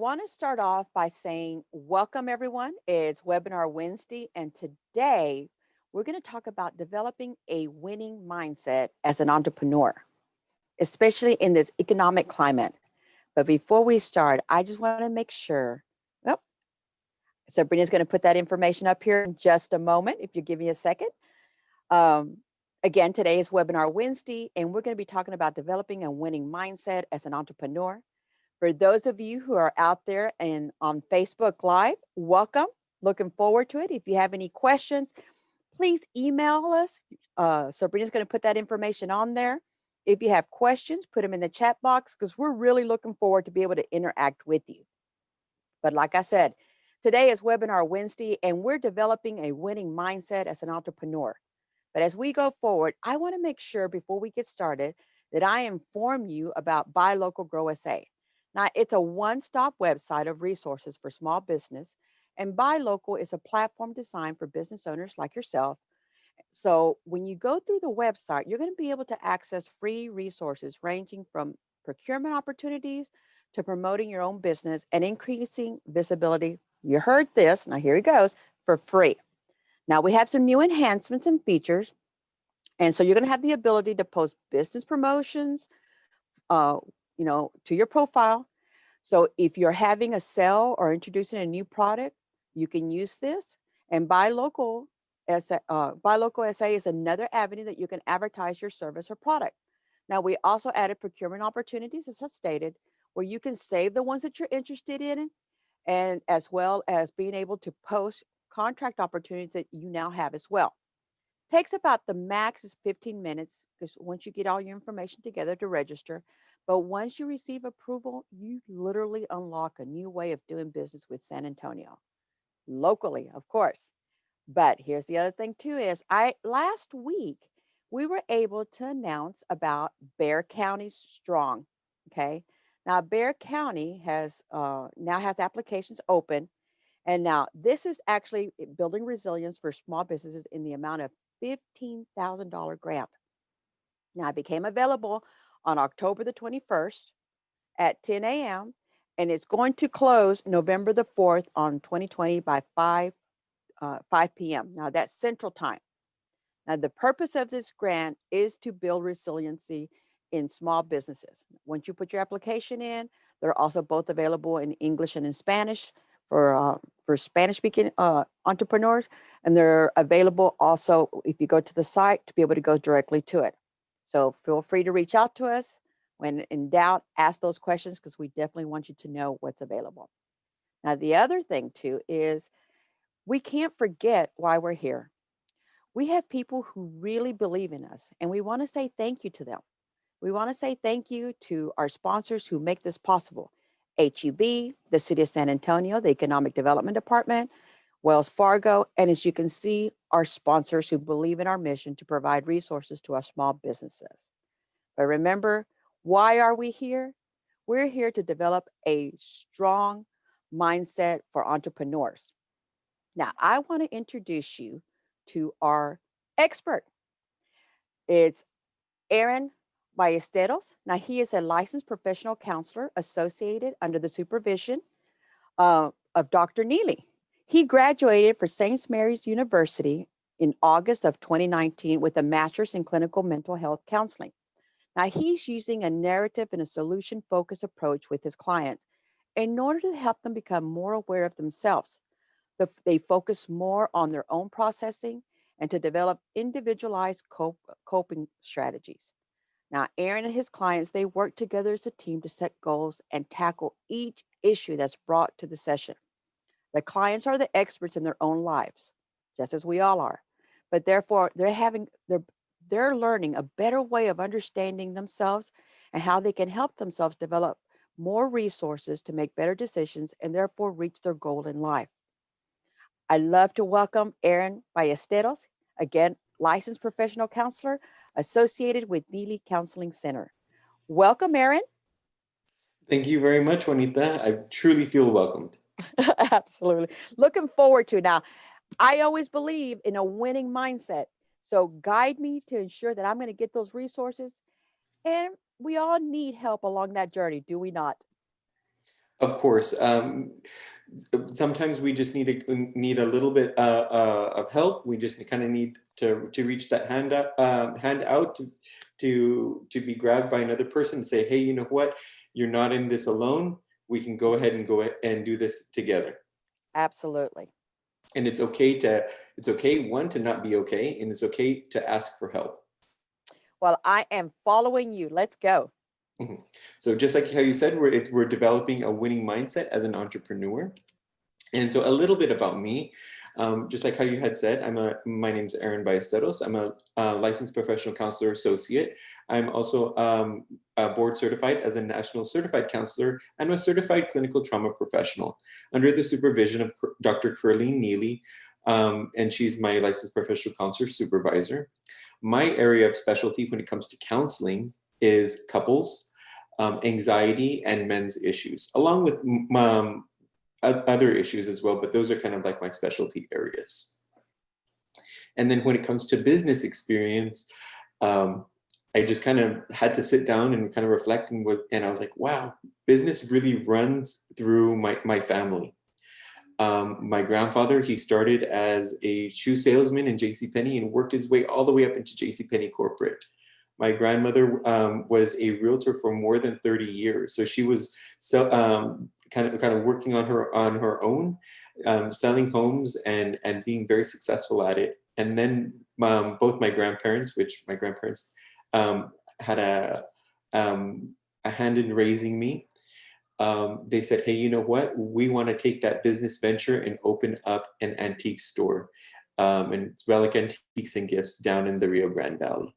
Want to start off by saying welcome everyone. It's webinar Wednesday, and today we're going to talk about developing a winning mindset as an entrepreneur, especially in this economic climate. But before we start, I just want to make sure. Oh, Sabrina's going to put that information up here in just a moment, if you give me a second. Um, Again, today is webinar Wednesday, and we're going to be talking about developing a winning mindset as an entrepreneur. For those of you who are out there and on Facebook Live, welcome. Looking forward to it. If you have any questions, please email us. Sabrina's going to put that information on there. If you have questions, put them in the chat box because we're really looking forward to be able to interact with you. But like I said, today is webinar Wednesday, and we're developing a winning mindset as an entrepreneur. But as we go forward, I want to make sure before we get started that I inform you about Buy Local Grow SA. Now, it's a one-stop website of resources for small business, and Buy Local is a platform designed for business owners like yourself. So when you go through the website, you're going to be able to access free resources ranging from procurement opportunities to promoting your own business and increasing visibility. You heard this, now here it goes, for free. Now we have some new enhancements and features. And so you're going to have the ability to post business promotions, uh, to your profile. So if you're having a sale or introducing a new product, you can use this. And Buy Local SA is another avenue that you can advertise your service or product. Now we also added procurement opportunities, as I stated, where you can save the ones that you're interested in, and as well as being able to post contract opportunities that you now have as well. Takes about the max is 15 minutes because once you get all your information together to register. But once you receive approval, you literally unlock a new way of doing business with San Antonio, locally, of course. But here's the other thing too is I last week we were able to announce about Bexar County's Strong. Okay. Now Bexar County has now has applications open, and now this is actually building resilience for small businesses in the amount of $15,000 grant. Now it became available on October the 21st at 10 a.m. and it's going to close November the 4th on 2020 by 5 p.m. Now that's Central Time. Now the purpose of this grant is to build resiliency in small businesses. Once you put your application in, they're also both available in English and in Spanish for Spanish-speaking entrepreneurs, and they're available also if you go to the site to be able to go directly to it. So feel free to reach out to us. When in doubt, ask those questions because we definitely want you to know what's available. Now, the other thing too is we can't forget why we're here. We have people who really believe in us, and we want to say thank you to them. We want to say thank you to our sponsors who make this possible. HEB, the City of San Antonio, the Economic Development Department, Wells Fargo, and as you can see, our sponsors who believe in our mission to provide resources to our small businesses. But remember, why are we here? We're here to develop a strong mindset for entrepreneurs. Now, I want to introduce you to our expert. It's Aaron Ballesteros. Now, he is a licensed professional counselor associated under the supervision of Dr. Neely. He graduated from St. Mary's University in August of 2019 with a master's in clinical mental health counseling. Now, he's using a narrative and a solution-focused approach with his clients in order to help them become more aware of themselves. They focus more on their own processing and to develop individualized coping strategies. Now, Aaron and his clients, they work together as a team to set goals and tackle each issue that's brought to the session. The clients are the experts in their own lives, just as we all are. But therefore, they're learning a better way of understanding themselves and how they can help themselves develop more resources to make better decisions and therefore reach their goal in life. I'd love to welcome Aaron Ballesteros, again, licensed professional counselor associated with Neely Counseling Center. Welcome, Aaron. Thank you very much, Juanita. I truly feel welcomed. Absolutely. Looking forward to it. Now, I always believe in a winning mindset. So guide me to ensure that I'm going to get those resources. And we all need help along that journey, do we not? Of course. Sometimes we just need a little bit of help. We just kind of need to reach that hand out to be grabbed by another person and say, hey, you know what? You're not in this alone. We can go ahead and do this together. Absolutely. And it's okay, one, to not be okay, and it's okay to ask for help. Well, I am following you. Let's go. Mhm. So just like how you said, we're developing a winning mindset as an entrepreneur. And so a little bit about me, just like how you had said, my name's Aaron Ballesteros. I'm a licensed professional counselor associate. I'm also board certified as a national certified counselor and a certified clinical trauma professional under the supervision of Dr. Neely, and she's my licensed professional counselor supervisor. My area of specialty when it comes to counseling is couples, anxiety, and men's issues, along with other issues as well, but those are kind of like my specialty areas. And then when it comes to business experience, I just kind of had to sit down and kind of reflect, and I was like, wow, business really runs through my family. My grandfather, he started as a shoe salesman in JCPenney and worked his way all the way up into JCPenney corporate. My grandmother was a realtor for more than 30 years. So she was kind of working on her own, selling homes and being very successful at it. And then both my grandparents, which my grandparents had a hand in raising me. They said, hey, you know what? We want to take that business venture and open up an antique store, and relic antiques and gifts down in the Rio Grande Valley.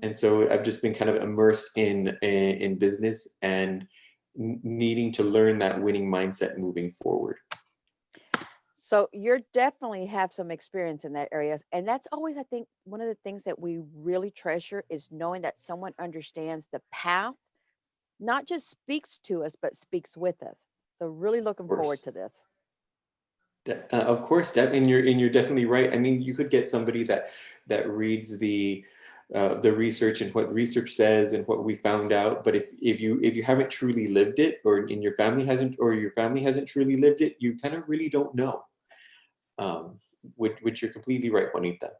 And so I've just been kind of immersed in business and needing to learn that winning mindset moving forward. So you're definitely have some experience in that area. And that's always, I think, one of the things that we really treasure is knowing that someone understands the path, not just speaks to us, but speaks with us. So really looking Of forward course. to this. Of course, and you're definitely right. I mean, you could get somebody that reads the research and what research says and what we found out. But if you haven't truly lived it, or your family hasn't truly lived it, you kind of really don't know. Which you're completely right, Juanita.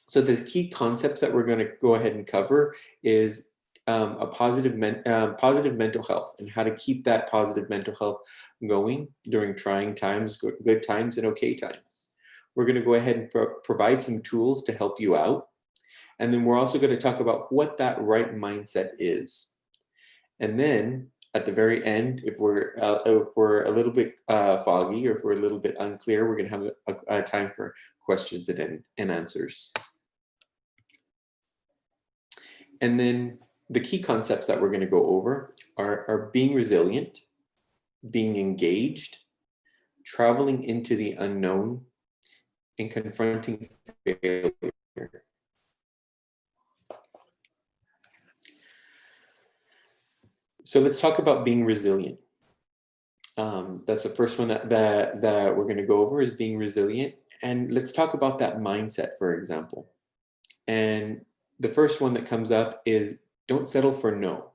So the key concepts that we're going to go ahead and cover is a positive mental health, and how to keep that positive mental health going during trying times, good times, and okay times. We're going to go ahead and provide some tools to help you out. And then we're also going to talk about what that right mindset is. And then at the very end, if we're a little bit foggy, or if we're a little bit unclear, we're going to have a time for questions and answers. And then the key concepts that we're going to go over are being resilient, being engaged, traveling into the unknown, and confronting failure. So let's talk about being resilient. That's the first one that we're going to go over, is being resilient. And let's talk about that mindset, for example. And the first one that comes up is don't settle for no.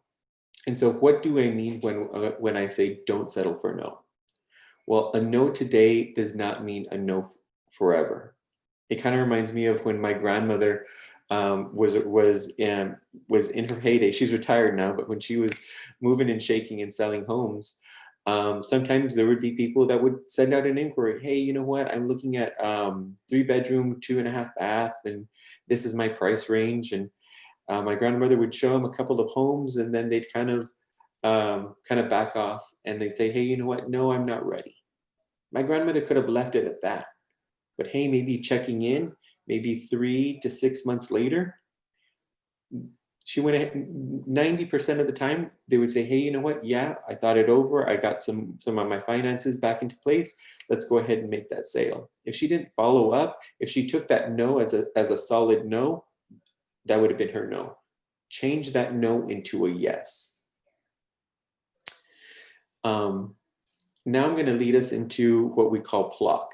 And so what do I mean when I say don't settle for no? Well, a no today does not mean a no forever. It kind of reminds me of when my grandmother was in her heyday. She's retired now, but when she was moving and shaking and selling homes, sometimes there would be people that would send out an inquiry. Hey, you know what? I'm looking at 3-bedroom, 2.5 bath, and this is my price range. And my grandmother would show them a couple of homes, and then they'd kind of back off, and they'd say, hey, you know what? No, I'm not ready. My grandmother could have left it at that. But hey, maybe checking in, maybe 3 to 6 months later, she went ahead, 90% of the time, they would say, hey, you know what? Yeah, I thought it over. I got some of my finances back into place. Let's go ahead and make that sale. If she didn't follow up, if she took that no as a solid no, that would have been her no. Change that no into a yes. Now I'm going to lead us into what we call PLOC.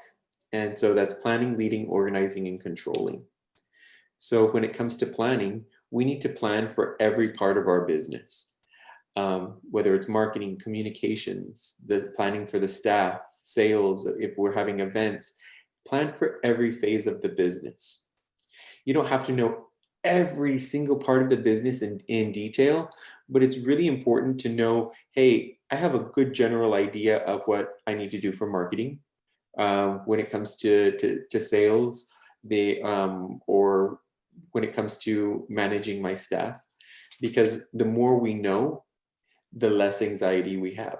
And so that's planning, leading, organizing, and controlling. So when it comes to planning, we need to plan for every part of our business. whether it's marketing, communications, the planning for the staff, sales, if we're having events, plan for every phase of the business. You don't have to know every single part of the business in detail, but it's really important to know, hey, I have a good general idea of what I need to do for marketing when it comes to sales, or when it comes to managing my staff, because the more we know, the less anxiety we have.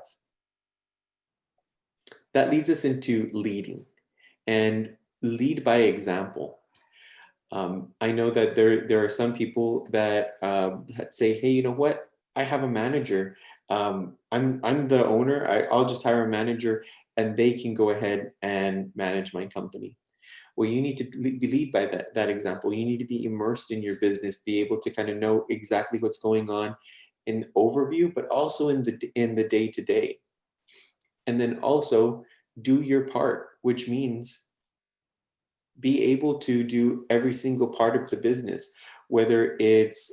That leads us into leading, and lead by example. I know that there are some people that say, hey, you know what? I have a manager. I'm the owner. I'll just hire a manager and they can go ahead and manage my company. Well, you need to lead by that example. You need to be immersed in your business, be able to kind of know exactly what's going on in overview, but also in the day-to-day. And then also do your part, which means be able to do every single part of the business, whether it's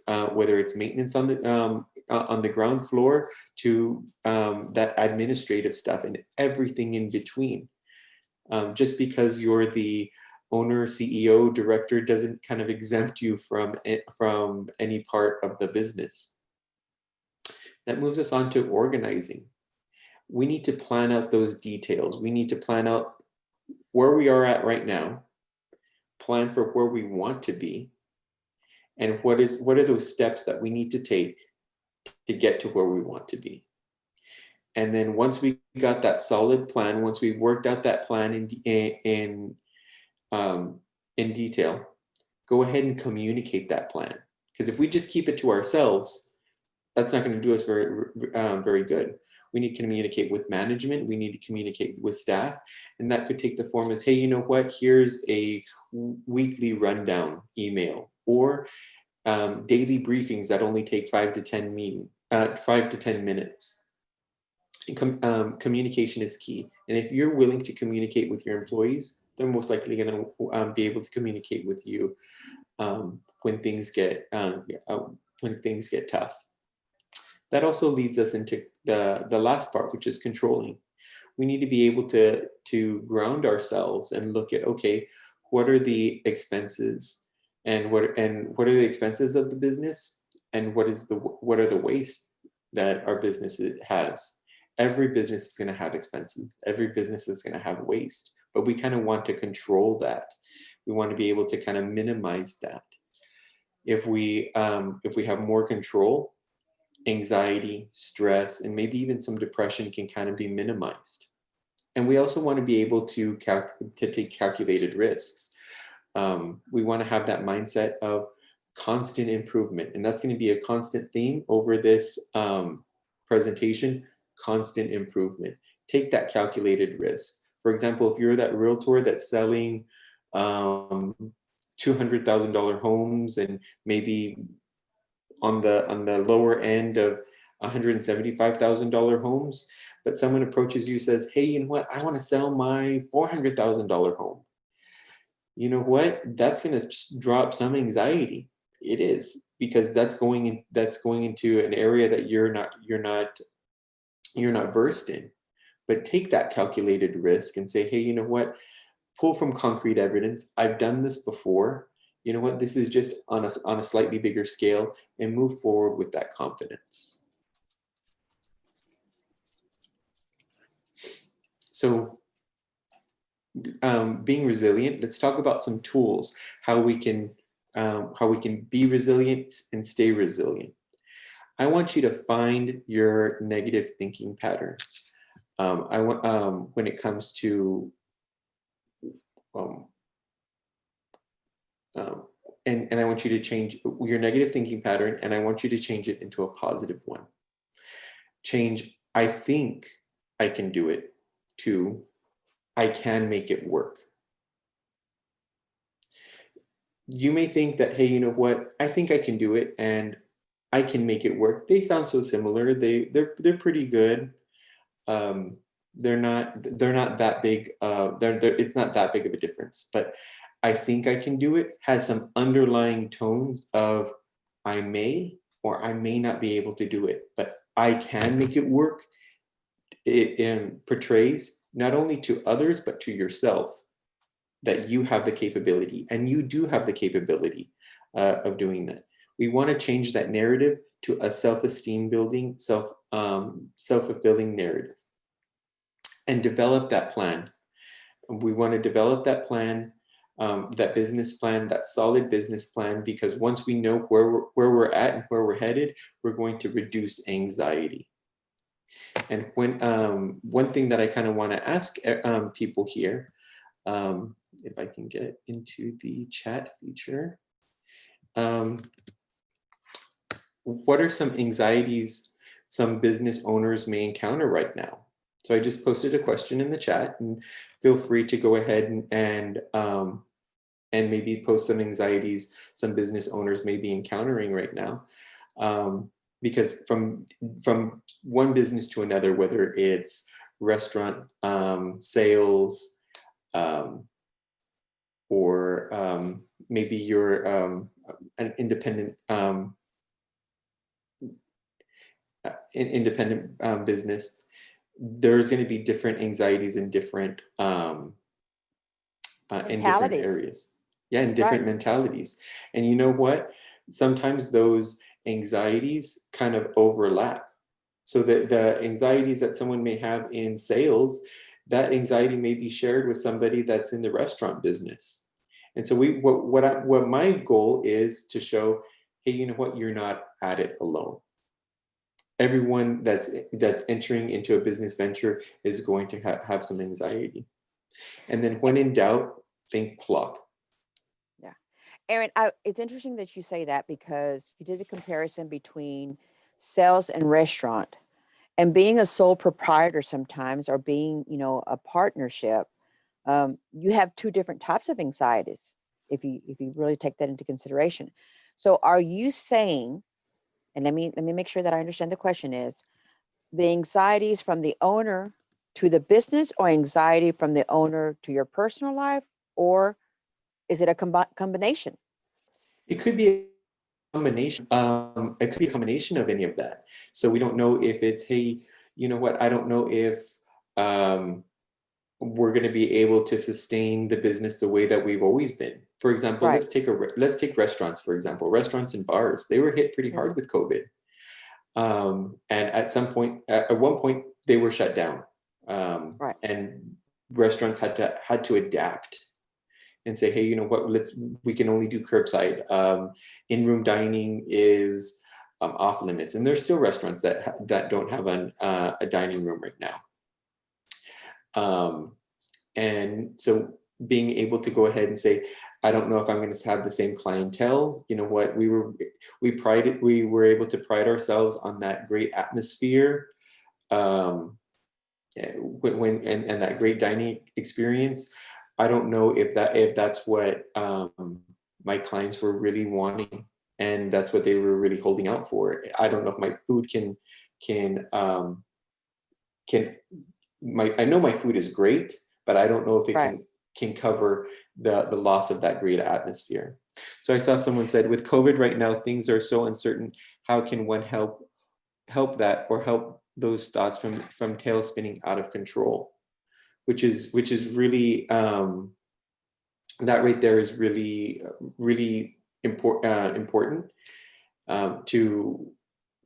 maintenance on the ground floor to that administrative stuff and everything in between. Just because you're the owner, CEO, director doesn't kind of exempt you from any part of the business. That moves us on to organizing. We need to plan out those details. We need to plan out where we are at right now, plan for where we want to be, and what are those steps that we need to take to get to where we want to be. And then once we got that solid plan, once we worked out that plan in detail, go ahead and communicate that plan. Because if we just keep it to ourselves, that's not going to do us very good. We need to communicate with management. We need to communicate with staff. And that could take the form as, hey, you know what? Here's a weekly rundown email, or daily briefings that only take 5 to 10 minutes. Communication is key. And if you're willing to communicate with your employees, they're most likely going to be able to communicate with you when things get tough. That also leads us into the last part, which is controlling. We need to be able to ground ourselves and look at, okay, what are the expenses, and what are the expenses of the business, and what are the waste that our business has. Every business is going to have expenses. Every business is going to have waste, but we kind of want to control that. We want to be able to kind of minimize that. If we have more control, anxiety, stress, and maybe even some depression can kind of be minimized. And we also want to be able to take calculated risks. We want to have that mindset of constant improvement. And that's going to be a constant theme over this presentation, constant improvement. Take that calculated risk. For example, if you're that realtor that's selling $200,000 homes, and maybe on the lower end of $175,000 homes, but someone approaches you, says, hey, you know what? I want to sell my $400,000 home. You know what? That's going to drop some anxiety. It is, because that's going into an area that you're not versed in. But take that calculated risk and say, hey, you know what? Pull from concrete evidence. I've done this before. You know what? This is just on a slightly bigger scale, and move forward with that confidence. So being resilient, let's talk about some tools, how we can be resilient and stay resilient. I want you to find your negative thinking pattern. When it comes to and I want you to change your negative thinking pattern, and I want you to change it into a positive one. Change, I think I can do it, to I can make it work. You may think that, hey, you know what? I think I can do it and I can make it work. They sound so similar. They're pretty good. They're not that big. It's not that big of a difference. But I think I can do it has some underlying tones of I may or I may not be able to do it, but I can make it work, it portrays not only to others, but to yourself, that you have the capability, and you do have the capability of doing that. We want to change that narrative to a self-esteem building, self-fulfilling narrative, and develop that plan. We want to develop that plan, that business plan, that solid business plan, because once we know where we're at and where we're headed, we're going to reduce anxiety. And when one thing that I kind of want to ask people here, if I can get it into the chat feature, what are some anxieties some business owners may encounter right now? So I just posted a question in the chat, and feel free to go ahead and maybe post some anxieties some business owners may be encountering right now. Because from one business to another, whether it's restaurant sales, or maybe you're an independent business, there's going to be different anxieties in different areas. Yeah, in different mentalities. And you know what? Sometimes those anxieties kind of overlap. So the anxieties that someone may have in sales, that anxiety may be shared with somebody that's in the restaurant business. And so what my goal is to show, hey, you know what? You're not at it alone. Everyone that's entering into a business venture is going to have some anxiety. And then when in doubt, think plug. Yeah. Aaron, it's interesting that you say that, because you did a comparison between sales and restaurant, and being a sole proprietor sometimes, or being, a partnership. You have two different types of anxieties if you really take that into consideration. So are you saying, and let me make sure that I understand the question, is the anxieties from the owner to the business, or anxiety from the owner to your personal life, or is it a combination? It could be a combination. It could be a combination of any of that. So we don't know if it's, hey, you know what? I don't know if we're going to be able to sustain the business the way that we've always been. For example, Right. let's take restaurants, for example. Restaurants and bars, they were hit pretty hard with COVID. And at one point, they were shut down. Right. And restaurants had to adapt and say, hey, you know what? We can only do curbside. In-room dining is off limits, and there's still restaurants that don't have a dining room right now. And so being able to go ahead and say, I don't know if I'm going to have the same clientele. You know what? We were able to pride ourselves on that great atmosphere, and that great dining experience. I don't know if that's what my clients were really wanting, and that's what they were really holding out for. I don't know if my food I know my food is great, but I don't know if it can cover the loss of that great atmosphere. So I saw someone said, with COVID right now, things are so uncertain. How can one help that, or help those thoughts from tail spinning out of control? Which is really that right there is really important to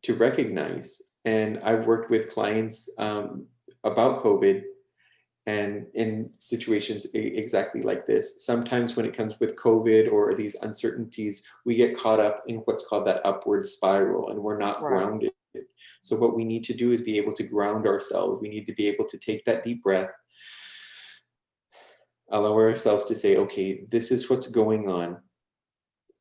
recognize. And I've worked with clients about COVID, and in situations exactly like this. Sometimes when it comes with COVID or these uncertainties, we get caught up in what's called that upward spiral, and we're not grounded. So what we need to do is be able to ground ourselves. We need to be able to take that deep breath, allow ourselves to say, okay, this is what's going on.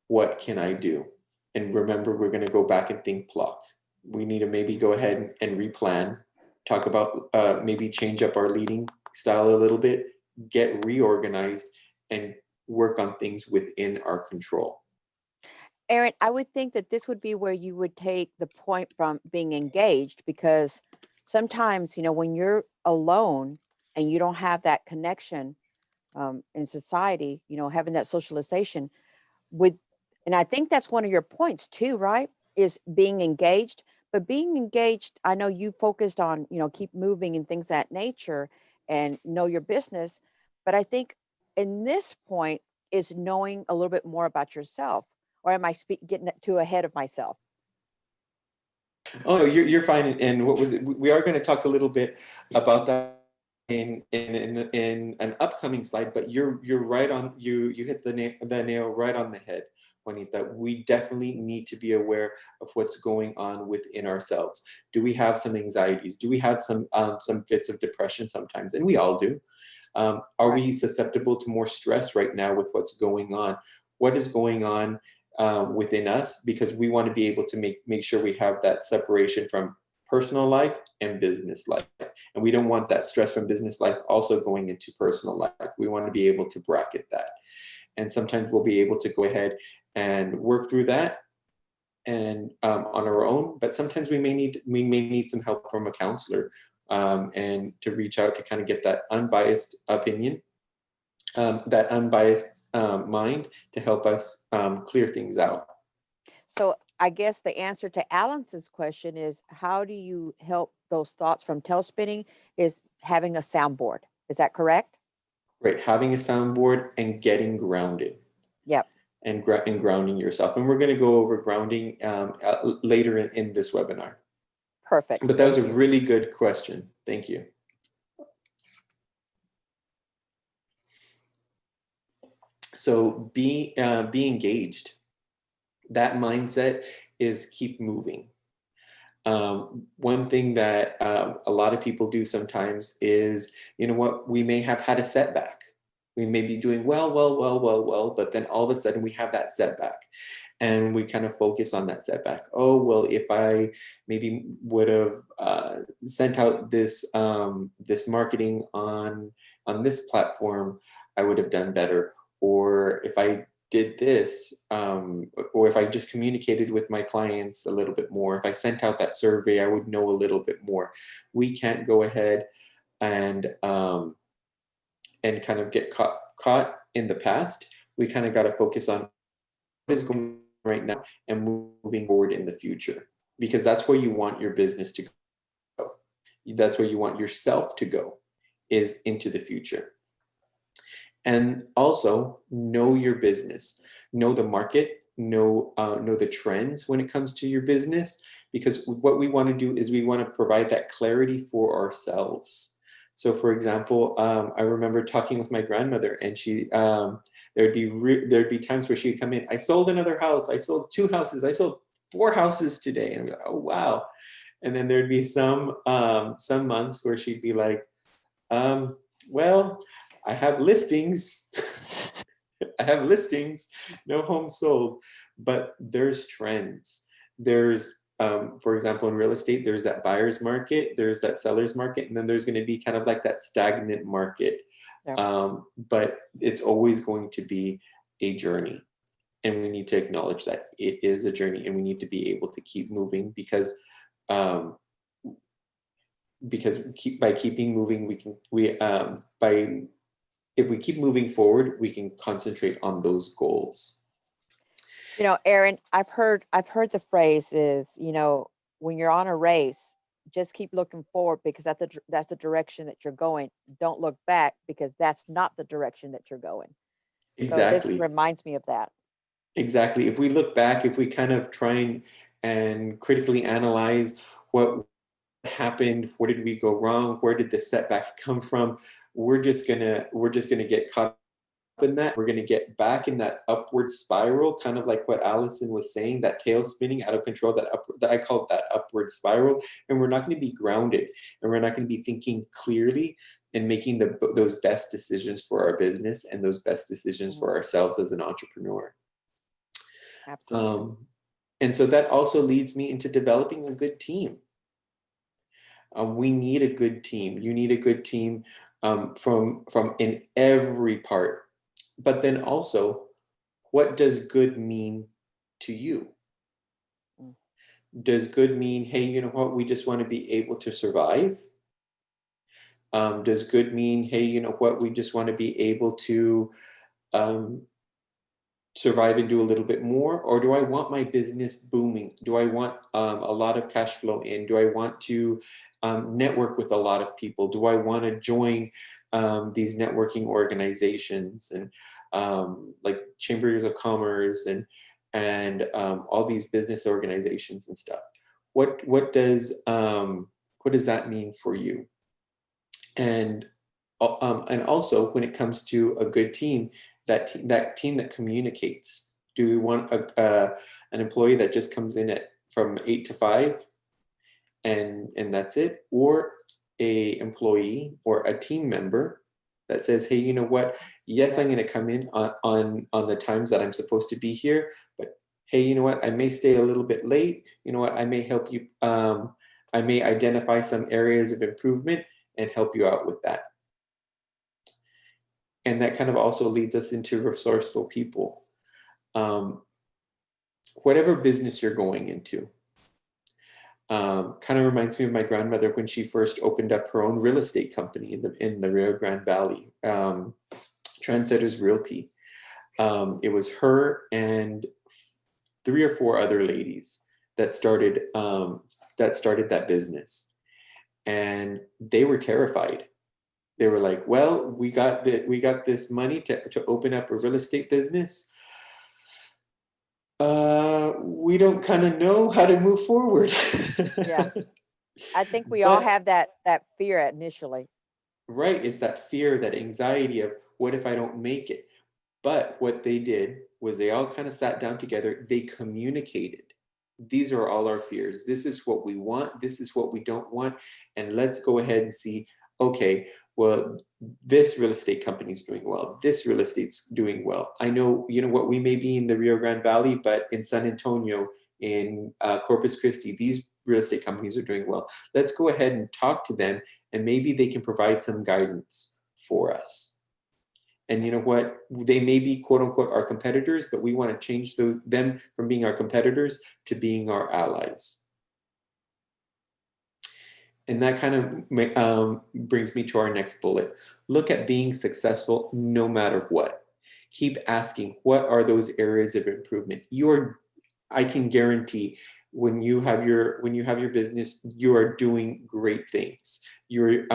What can I do? And remember, we're going to go back and think block. We need to maybe go ahead and replan, talk about maybe change up our leading style a little bit, get reorganized, and work on things within our control. Aaron, I would think that this would be where you would take the point from being engaged, because sometimes, when you're alone and you don't have that connection in society, having that socialization and I think that's one of your points too, right? Is being engaged. But being engaged, I know you focused on, keep moving and things of that nature and know your business. But I think in this point is knowing a little bit more about yourself. Or am I getting too ahead of myself? Oh, no, you're fine. And what was it? We are going to talk a little bit about that in an upcoming slide. But you're right on. You hit the nail right on the head, Juanita. We definitely need to be aware of what's going on within ourselves. Do we have some anxieties? Do we have some fits of depression sometimes? And we all do. Are Right. we susceptible to more stress right now with what's going on? What is going on within us? Because we want to be able to make sure we have that separation from personal life and business life. And we don't want that stress from business life also going into personal life. We want to be able to bracket that. And sometimes we'll be able to go ahead and work through that and on our own, but sometimes we may need some help from a counselor, and to reach out to kind of get that unbiased opinion, that unbiased mind to help us clear things out. So I guess the answer to Alan's question is, how do you help those thoughts from tail spinning is having a soundboard. Is that correct? Right, having a soundboard and getting grounded. Yep. And grounding yourself. And we're going to go over grounding later in this webinar. Perfect. But that was a really good question. Thank you. So be engaged. That mindset is keep moving. One thing that a lot of people do sometimes is, you know what, we may have had a setback. We may be doing well, but then all of a sudden we have that setback. And we kind of focus on that setback. Oh, well, if I maybe would have sent out this this marketing on this platform, I would have done better. Or if I did this, or if I just communicated with my clients a little bit more, if I sent out that survey, I would know a little bit more. We can't go ahead and kind of get caught in the past. We kind of got to focus on what is going on right now and moving forward in the future, because that's where you want your business to go. That's where you want yourself to go, is into the future. And also know your business, know the market, know the trends when it comes to your business, because what we want to do is we want to provide that clarity for ourselves. So, for example, I remember talking with my grandmother, and she there'd be times where she'd come in. I sold another house. I sold 2 houses. I sold 4 houses today. And I'm like, oh wow. And then there'd be some months where she'd be like, well, I have listings. I have listings, no homes sold. But there's trends. There's, for example, in real estate, there's that buyer's market, there's that seller's market, and then there's going to be kind of like that stagnant market. Yep. But it's always going to be a journey. And we need to acknowledge that it is a journey, and we need to be able to keep moving, because by keeping moving, if we keep moving forward, we can concentrate on those goals. Aaron, I've heard the phrase is, when you're on a race, just keep looking forward, because that's the direction that you're going. Don't look back, because that's not the direction that you're going. So this Exactly. reminds me of that. Exactly. If we look back, if we kind of try and critically analyze what happened, where did we go wrong, where did the setback come from, we're just gonna get caught up in that. We're gonna get back in that upward spiral, kind of like what Allison was saying, that tail spinning out of control, that I call that upward spiral. And we're not going to be grounded, and we're not going to be thinking clearly and making those best decisions for our business and those best decisions for ourselves as an entrepreneur. Absolutely. And so that also leads me into developing a good team. We need a good team. You need a good team from in every part. But then also, what does good mean to you? Mm. Does good mean, hey, you know what, we just want to be able to survive? Does good mean, hey, you know what, we just want to be able to survive and do a little bit more, or do I want my business booming? Do I want a lot of cash flow in? Do I want to network with a lot of people? Do I want to join these networking organizations and like chambers of commerce and all these business organizations and stuff? What does that mean for you? And also when it comes to a good team, that team that communicates. Do we want an employee that just comes in from 8 to 5 and that's it, or a employee or a team member that says, hey, you know what? Yes, I'm going to come in on the times that I'm supposed to be here, but hey, you know what? I may stay a little bit late. You know what? I may help you. I may identify some areas of improvement and help you out with that. And that kind of also leads us into resourceful people. Whatever business you're going into, kind of reminds me of my grandmother when she first opened up her own real estate company in the Rio Grande Valley, Trendsetters Realty. It was her and 3 or 4 other ladies that started that business, and they were terrified. They were like, well, we got this money to open up a real estate business. We don't kind of know how to move forward. Yeah. I think we all But have that fear initially. right, it's that fear, that anxiety of what if I don't make it? But what they did was they all kind of sat down together. They communicated. These are all our fears. This is what we want. This is what we don't want. And let's go ahead and see, okay, well, this real estate company is doing well. This real estate's doing well. I know, you know what, we may be in the Rio Grande Valley, but in San Antonio, in Corpus Christi, these real estate companies are doing well. Let's go ahead and talk to them, and maybe they can provide some guidance for us. And you know what? They may be quote unquote our competitors, but we want to change them from being our competitors to being our allies. And that kind of brings me to our next bullet. Look at being successful no matter what. Keep asking, what are those areas of improvement? I can guarantee when you have your business, you are doing great things. You're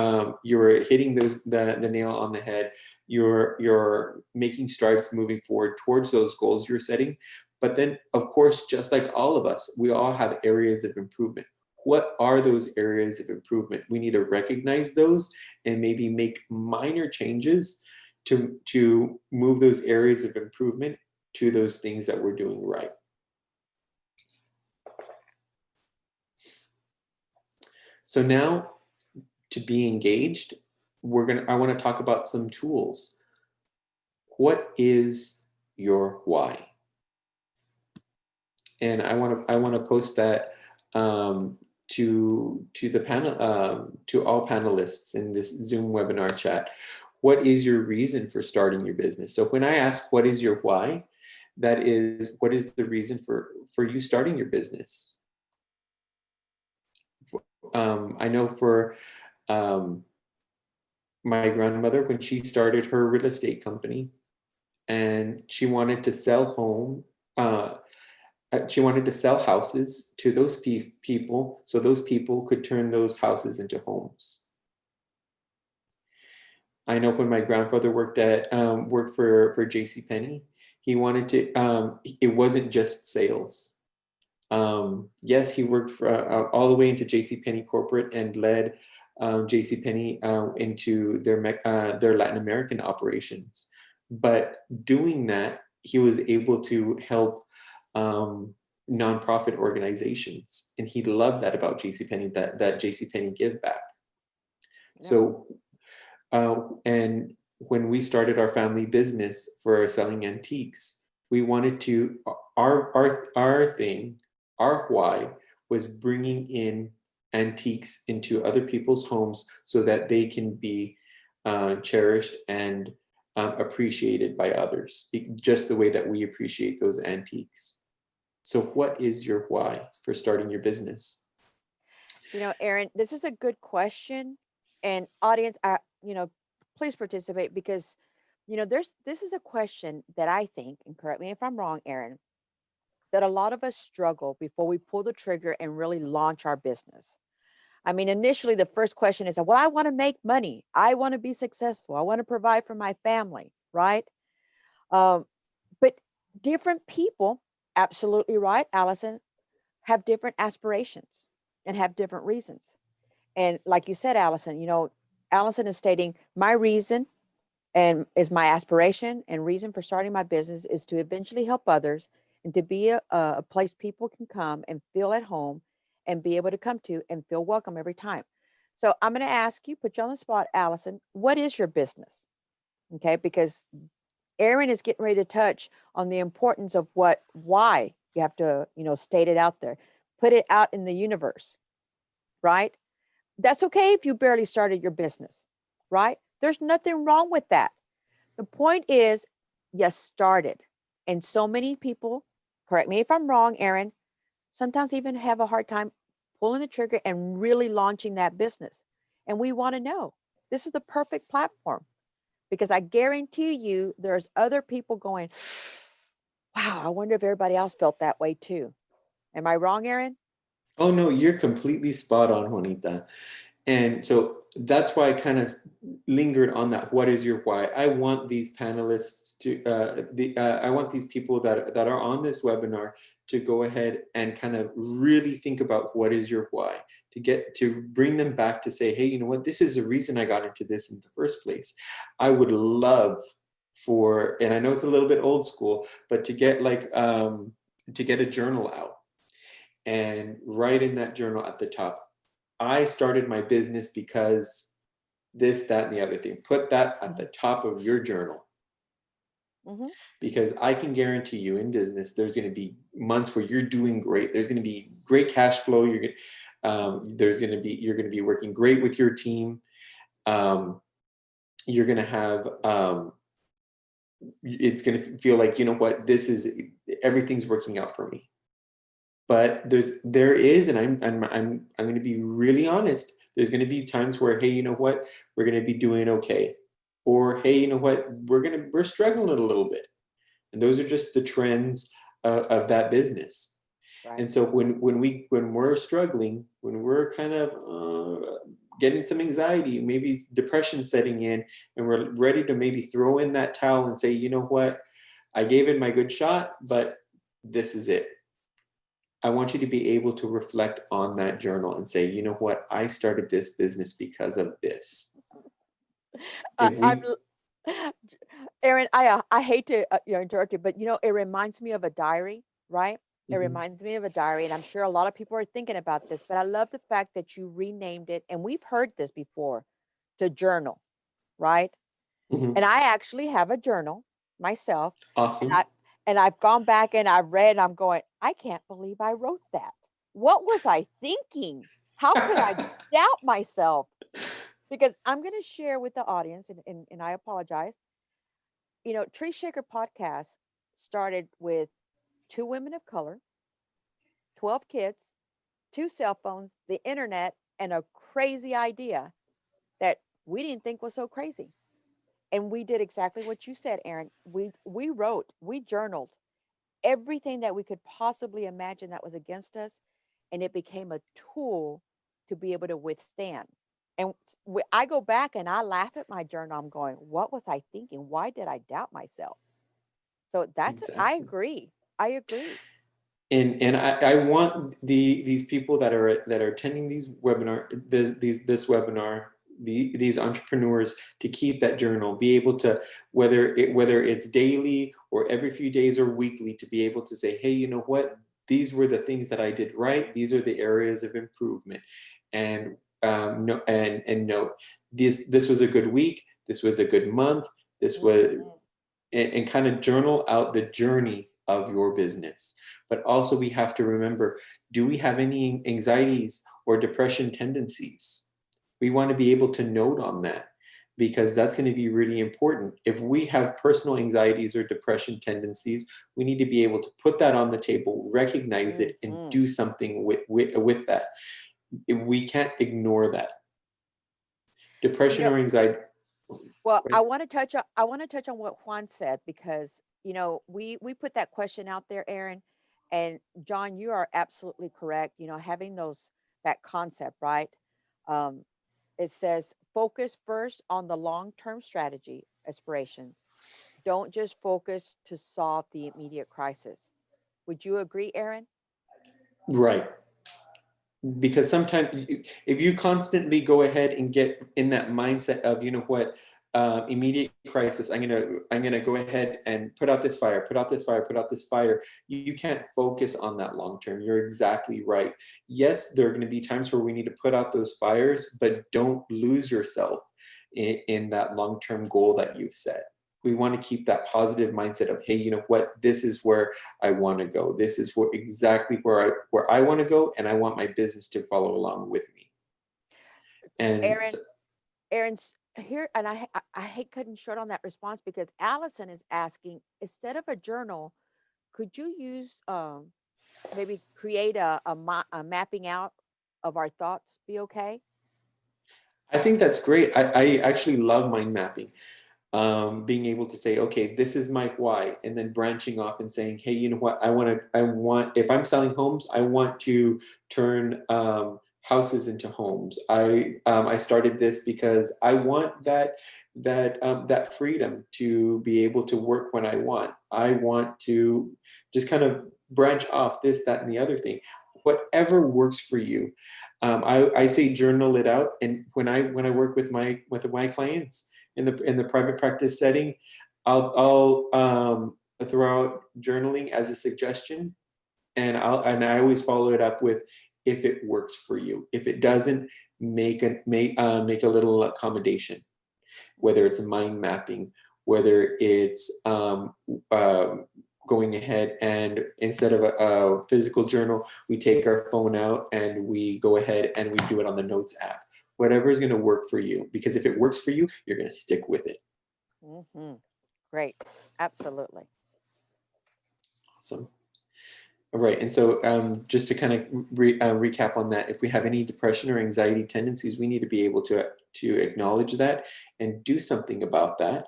hitting the nail on the head. You're making strides moving forward towards those goals you're setting. But then, of course, just like all of us, we all have areas of improvement. What are those areas of improvement? We need to recognize those and maybe make minor changes to move those areas of improvement to those things that we're doing right. So now, to be engaged, I want to talk about some tools. What is your why? And I want to post that to the panel, to all panelists in this Zoom webinar chat. What is your reason for starting your business? So when I ask what is your why, that is, what is the reason for you starting your business? I know for my grandmother, when she started her real estate company and she wanted to sell houses to those people so those people could turn those houses into homes. I know when my grandfather worked for JCPenney, he wanted to, it wasn't just sales. Yes, he worked for all the way into JCPenney corporate and led JCPenney into their Latin American operations. But doing that, he was able to help nonprofit organizations, and he loved that about JCPenney, that JCPenney give back. Yeah. So, and when we started our family business for selling antiques, we wanted to our thing. Our why was bringing in antiques into other people's homes so that they can be cherished and appreciated by others, just the way that we appreciate those antiques. So what is your why for starting your business? You know, Aaron, this is a good question. And audience, please participate, because this is a question that I think, and correct me if I'm wrong, Aaron, that a lot of us struggle before we pull the trigger and really launch our business. I mean, initially, the first question is, well, I want to make money. I want to be successful. I want to provide for my family, right? Um, but different people, absolutely right, Allison, have different aspirations and have different reasons. And like you said, Allison, Allison is stating my reason and is my aspiration and reason for starting my business is to eventually help others and to be a place people can come and feel at home and be able to come to and feel welcome every time. So I'm going to ask you, put you on the spot, Allison, what is your business? Okay, because Aaron is getting ready to touch on the importance of why you have to, state it out there, put it out in the universe, right? That's okay if you barely started your business, right? There's nothing wrong with that. The point is, you started. And so many people, correct me if I'm wrong, Aaron, sometimes even have a hard time pulling the trigger and really launching that business. And we want to know this is the perfect platform because I guarantee you there's other people going, wow, I wonder if everybody else felt that way too. Am I wrong, Aaron? Oh no, you're completely spot on, Juanita. And so that's why I kind of lingered on that. What is your why? I want these panelists to, I want these people that are on this webinar to go ahead and kind of really think about what is your why, to bring them back to say, hey, you know what, this is the reason I got into this in the first place. I would love for, and I know it's a little bit old school, but to get to get a journal out and write in that journal at the top, I started my business because this, that, and the other thing. Put that at the top of your journal. Mm-hmm. Because I can guarantee you in business, there's going to be months where you're doing great. There's going to be great cash flow. You're going to be working great with your team. You're going to have, it's going to feel like, you know what, everything's working out for me. But there is, and I'm going to be really honest. There's going to be times where, hey, you know what, we're going to be doing okay, or hey, you know what, we're struggling a little bit, and those are just the trends of that business. Right. And so when we're struggling, when we're kind of getting some anxiety, maybe depression setting in, and we're ready to maybe throw in that towel and say, you know what, I gave it my good shot, but this is it. I want you to be able to reflect on that journal and say, you know what, I started this business because of this. I'm Aaron, I hate to interrupt you, but it reminds me of a diary, right? It reminds me of a diary, and I'm sure a lot of people are thinking about this, but I love the fact that you renamed it, and we've heard this before, to journal, right? And I actually have a journal myself, and Awesome. I've gone back and I've read, and I'm going, I can't believe I wrote that. What was I thinking? How could I doubt myself? Because I'm going to share with the audience, and I apologize. Tree Shaker podcast started with 2 women of color, 12 kids, 2 cell phones, the internet, and a crazy idea that we didn't think was so crazy. And we did exactly what you said, Aaron. We wrote, we journaled everything that we could possibly imagine that was against us, and it became a tool to be able to withstand. And I go back and I laugh at my journal. I'm going, what was I thinking? Why did I doubt myself? So I Exactly. agree. I agree. And I want these people that are attending these webinar, these entrepreneurs, to keep that journal, be able to, whether it's daily or every few days or weekly, to be able to say, hey, you know what, these were the things that I did right. These are the areas of improvement. And no, and note, this was a good week. This was a good month. This was, Mhm. and kind of journal out the journey of your business. But also, we have to remember, do we have any anxieties or depression tendencies? We want to be able to note on that, because that's going to be really important. If we have personal anxieties or depression tendencies, we need to be able to put that on the table, recognize it, and Mhm. do something with that. We can't ignore that. You Depression know, or anxiety. Well, Right. I want to touch on what Juan said because, we put that question out there, Aaron, and John, you are absolutely correct. Having that concept, right? Um, it says focus first on the long-term strategy aspirations. Don't just focus to solve the immediate crisis. Would you agree, Aaron? Right. Because sometimes if you constantly go ahead and get in that mindset of, you know what, immediate crisis, I'm gonna go ahead and put out this fire, put out this fire, put out this fire. You can't focus on that long term. You're exactly right. Yes, there are going to be times where we need to put out those fires, but don't lose yourself in that long term goal that you've set. We want to keep that positive mindset of, hey, you know what, this is where I want to go. This is exactly where I want to go, and I want my business to follow along with me. And so, Aaron, Aaron's here, and I hate cutting short on that response because Allison is asking, instead of a journal, could you use maybe create a mapping out of our thoughts? Be okay? I think that's great. I actually love mind mapping. Being able to say, okay, this is my why, and then branching off and saying, hey, you know what, if I'm selling homes, I want to turn houses into homes. I started this because I want that freedom to be able to work when I want. I want to just kind of branch off this, that, and the other thing. Whatever works for you. I say journal it out, and when I work with my clients in the private practice setting, I'll throw out journaling as a suggestion, and I always follow it up with, if it works for you. If it doesn't, make a little accommodation, whether it's mind mapping, whether it's going ahead and instead of a physical journal, we take our phone out and we go ahead and we do it on the notes app. Whatever is going to work for you, because if it works for you, you're going to stick with it. Hmm. Great. Absolutely. Awesome. All right. And so just to kind of recap on that, if we have any depression or anxiety tendencies, we need to be able to acknowledge that and do something about that.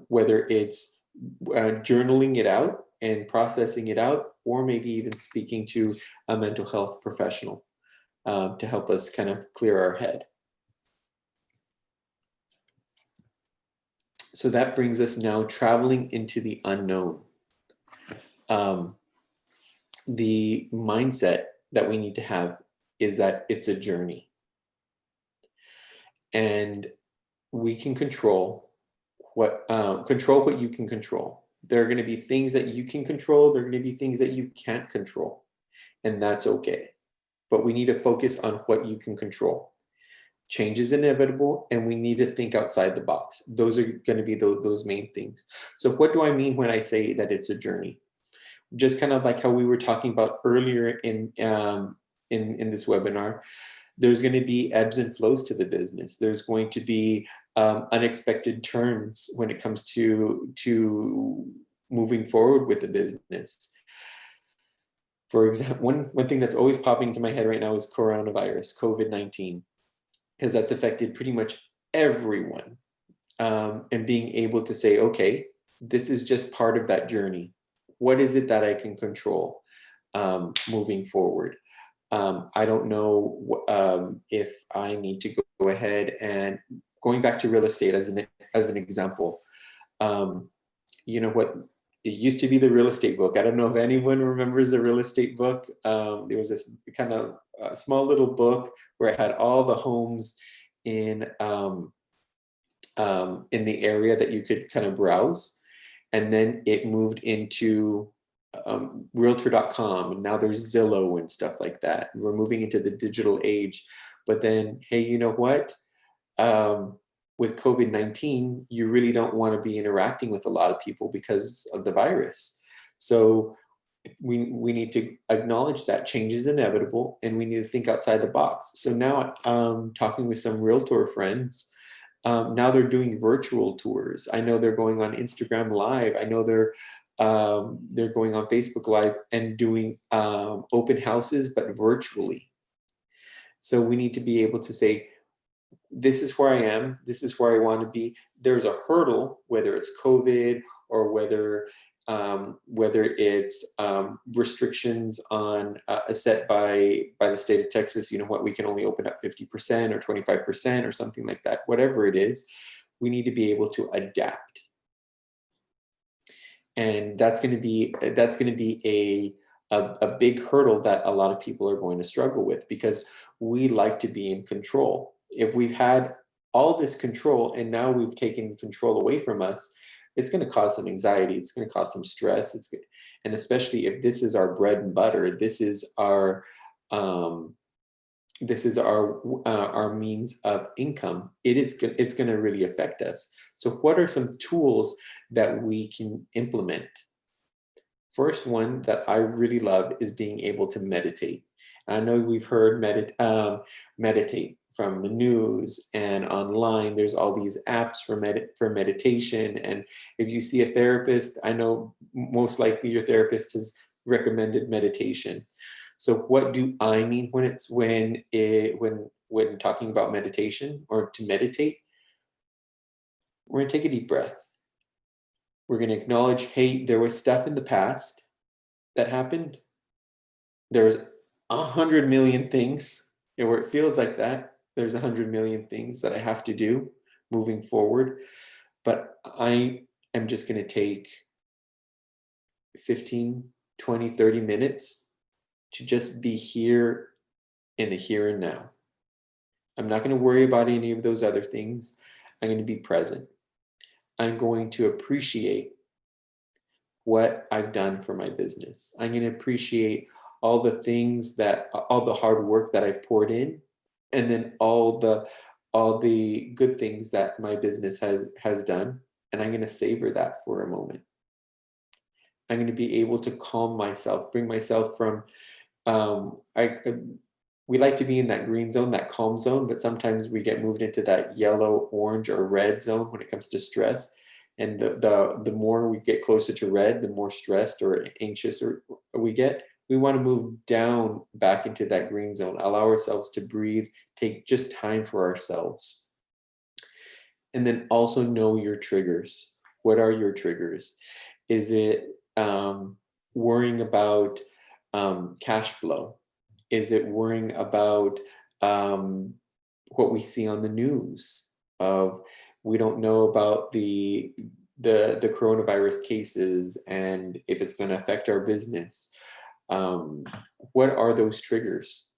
Whether it's journaling it out and processing it out, or maybe even speaking to a mental health professional to help us kind of clear our head. So that brings us now traveling into the unknown. The mindset that we need to have is that it's a journey. And we can control what you can control. There are going to be things that you can control. There are going to be things that you can't control. And that's okay. But we need to focus on what you can control. Change is inevitable, and we need to think outside the box. Those are going to be those main things. So what do I mean when I say that it's a journey? Just kind of like how we were talking about earlier in this webinar, there's going to be ebbs and flows to the business. There's going to be unexpected turns when it comes to moving forward with the business. For example, one thing that's always popping into my head right now is coronavirus, COVID-19, because that's affected pretty much everyone. And being able to say, okay, this is just part of that journey. What is it that I can control moving forward? I don't know if I need to go ahead and going back to real estate as an example. You know what? It used to be the real estate book. I don't know if anyone remembers the real estate book. There was this kind of small little book where it had all the homes in the area that you could kind of browse. And then it moved into realtor.com, and now there's Zillow and stuff like that. We're moving into the digital age. But then, hey, you know what? With COVID-19, you really don't want to be interacting with a lot of people because of the virus. So we need to acknowledge that change is inevitable, and we need to think outside the box. So now talking with some realtor friends, now they're doing virtual tours. I know they're going on Instagram Live. I know they're going on Facebook Live and doing open houses, but virtually. So we need to be able to say, this is where I am, this is where I want to be. There's a hurdle, whether it's COVID or whether it's restrictions on set by the state of Texas, we can only open up 50% or 25% or something like that. Whatever it is, we need to be able to adapt. And that's going to be a big hurdle that a lot of people are going to struggle with, because we like to be in control. If we've had all this control and now we've taken control away from us, it's going to cause some anxiety. It's going to cause some stress. And especially if this is our bread and butter, this is our means of income. It's going to really affect us. So what are some tools that we can implement? First one that I really love is being able to meditate. I know we've heard meditate from the news and online. There's all these apps for meditation. And if you see a therapist, I know most likely your therapist has recommended meditation. So what do I mean when talking about meditation or to meditate? We're going to take a deep breath. We're going to acknowledge, hey, there was stuff in the past that happened. There's 100 million things, where it feels like that. There's 100 million things that I have to do moving forward. But I am just going to take 15, 20, 30 minutes to just be here in the here and now. I'm not going to worry about any of those other things. I'm going to be present. I'm going to appreciate what I've done for my business. I'm going to appreciate all the hard work that I've poured in, and then all the good things that my business has done. And I'm going to savor that for a moment. I'm going to be able to calm myself, bring myself from, we like to be in that green zone, that calm zone, but sometimes we get moved into that yellow, orange, or red zone when it comes to stress. And the more we get closer to red, the more stressed or anxious we get. We want to move down back into that green zone, allow ourselves to breathe, take just time for ourselves. And then also know your triggers. What are your triggers? Is it worrying about cash flow? Is it worrying about what we see on the news of, we don't know about the coronavirus cases and if it's going to affect our business? What are those triggers?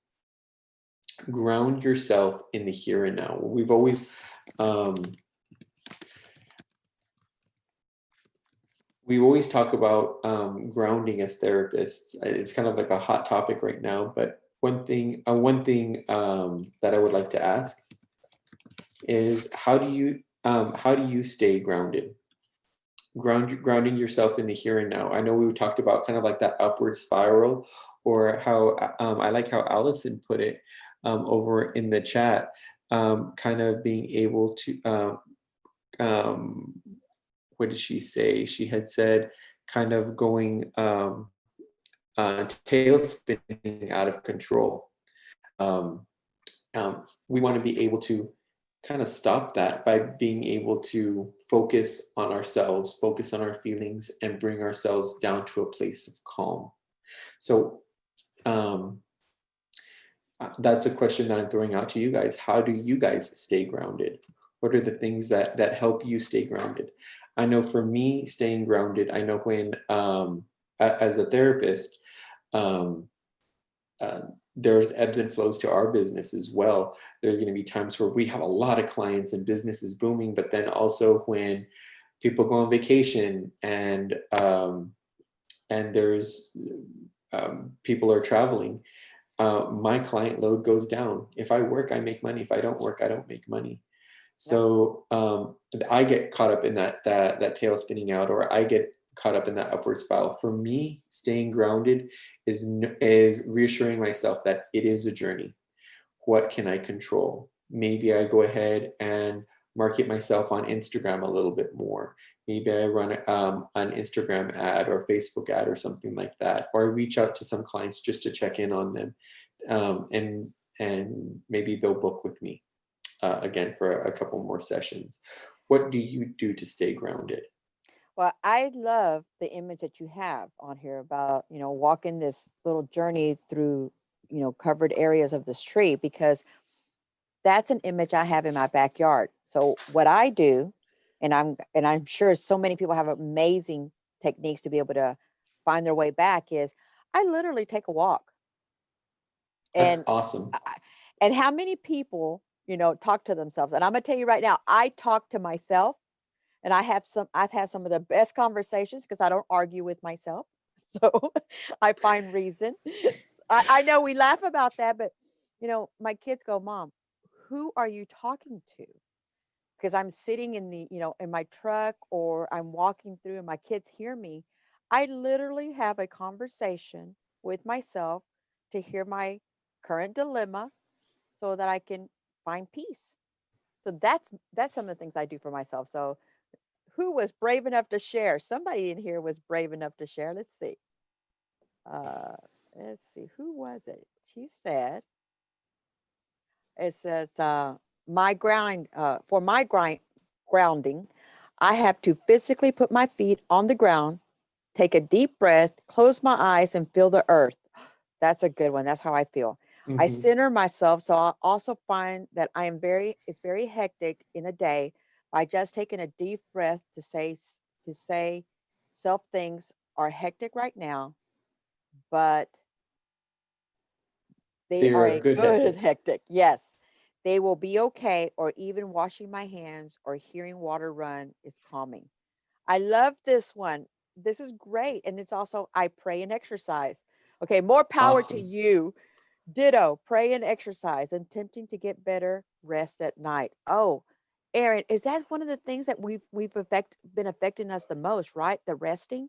Ground yourself in the here and now. We've always talk about grounding as therapists. It's kind of like a hot topic right now, but one thing that I would like to ask is, how do you stay grounded? Grounding yourself in the here and now. I know we talked about kind of like that upward spiral, or how I like how Allison put it over in the chat, kind of being able to what did she say? She had said kind of going tail spinning out of control. We want to be able to kind of stop that by being able to focus on ourselves, focus on our feelings, and bring ourselves down to a place of calm. So that's a question that I'm throwing out to you guys. How do you guys stay grounded? What are the things that help you stay grounded? I know for me, staying grounded, I know when, as a therapist, there's ebbs and flows to our business as well. There's going to be times where we have a lot of clients and business is booming, but then also when people go on vacation and there's people are traveling, my client load goes down. If I work, I make money. If I don't work, I don't make money. So I get caught up in that tail spinning out, or I get caught up in that upward spiral. For me, staying grounded is reassuring myself that it is a journey. What can I control? Maybe I go ahead and market myself on Instagram a little bit more. Maybe I run an Instagram ad or Facebook ad or something like that, or I reach out to some clients just to check in on them, and maybe they'll book with me. again for a couple more sessions. What do you do to stay grounded? Well, I love the image that you have on here about, walking this little journey through, covered areas of this tree, because that's an image I have in my backyard. So what I do, and I'm sure so many people have amazing techniques to be able to find their way back, is I literally take a walk. That's And awesome. and how many people, talk to themselves? And I'm gonna tell you right now, I talk to myself, and I've had some of the best conversations because I don't argue with myself. So I find reason. I know we laugh about that, but my kids go, Mom, who are you talking to? Because I'm sitting in in my truck, or I'm walking through and my kids hear me. I literally have a conversation with myself to hear my current dilemma so that I can find peace. So that's some of the things I do for myself. So who was brave enough to share? Somebody in here was brave enough to share. Uh, let's see, who was it? She said, it says, my for my grounding, I have to physically put my feet on the ground, take a deep breath, close my eyes, and feel the earth. That's a good one. That's how I feel. I Hmm. center myself. So I also find that it's very hectic in a day, by just taking a deep breath to say self things are hectic right now, but they They are are a a good good hectic. hectic. Yes. They will be okay, or even washing my hands or hearing water run is calming. I love this one. This is great. And it's also, I pray and exercise. Okay, more power to Awesome. you. Ditto, pray and exercise, and attempting to get better rest at night. Oh, Aaron, is that one of the things that been affecting us the most, right? The resting?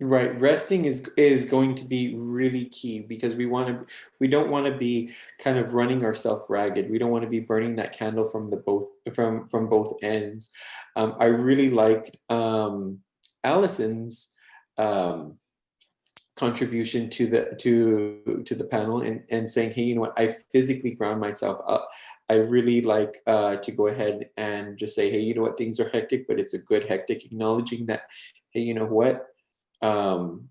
Right. Resting is going to be really key because we don't want to be kind of running ourselves ragged. We don't want to be burning that candle from the both from both ends. I really liked Allison's um, contribution to the panel, and saying, hey, you know what, I physically ground myself up. I really like to go ahead and just say, hey, you know what, things are hectic, but it's a good hectic, acknowledging that, hey, you know what, um,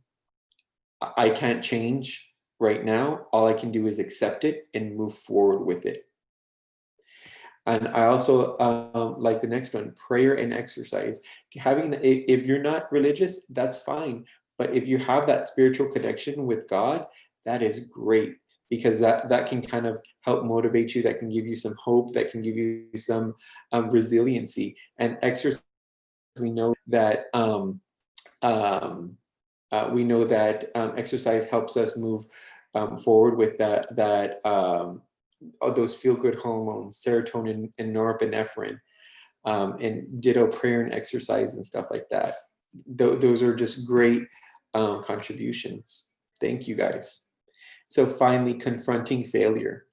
I can't change right now. All I can do is accept it and move forward with it. And I also like the next one, prayer and exercise. If you're not religious, that's fine. But if you have that spiritual connection with God, that is great, because that can kind of help motivate you. That can give you some hope. That can give you some resiliency. And exercise, we know that um, exercise helps us move forward with those feel good hormones, serotonin and norepinephrine, and ditto prayer and exercise and stuff like that. Those are just great contributions. Thank you guys. So finally, confronting failure,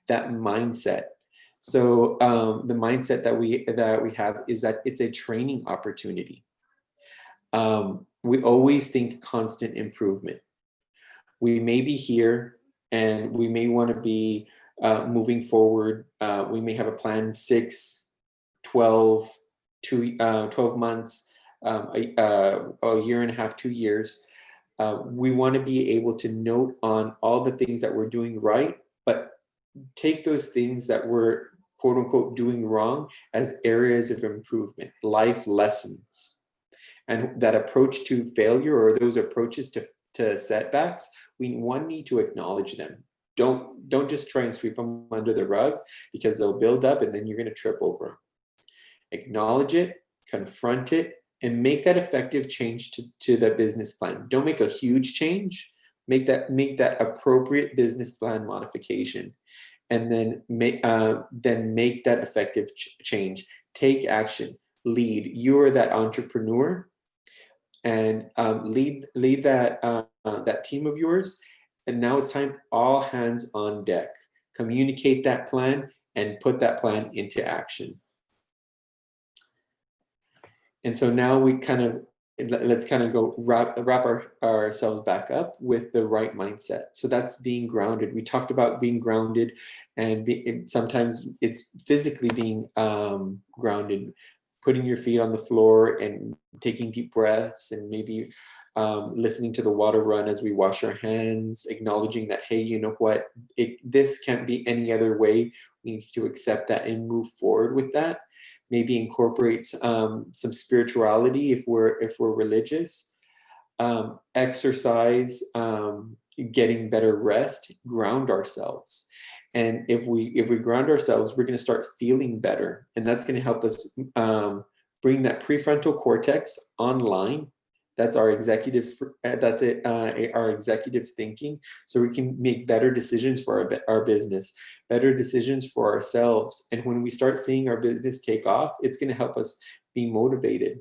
that mindset. So the mindset that we have is that it's a training opportunity. We always think constant improvement. We may be here and we may want to be moving forward. We may have a plan 6, 12, 12 months, a year and a half, 2 years. We want to be able to note on all the things that we're doing right, but take those things that we're quote unquote doing wrong as areas of improvement, life lessons. And that approach to failure, or those approaches to setbacks, we need to acknowledge them. Don't just try and sweep them under the rug, because they'll build up and then you're going to trip over them. Acknowledge it, confront it, and make that effective change to the business plan. Don't make a huge change. Make that appropriate business plan modification, and then make that effective change. Take action. Lead. You are that entrepreneur, and lead that team of yours. And now it's time, all hands on deck. Communicate that plan and put that plan into action. And so now we kind of let's kind of go wrap ourselves back up with the right mindset. So that's being grounded. We talked about being grounded, and sometimes it's physically being grounded, putting your feet on the floor and taking deep breaths, and maybe listening to the water run as we wash our hands, acknowledging that, hey, you know what, this can't be any other way. We need to accept that and move forward with that. Maybe incorporate some spirituality if we're religious. Exercise, getting better rest, ground ourselves. And if we ground ourselves, we're going to start feeling better, and that's going to help us bring that prefrontal cortex online. That's our executive. That's it. Our executive thinking, so we can make better decisions for our business, better decisions for ourselves. And when we start seeing our business take off, it's going to help us be motivated.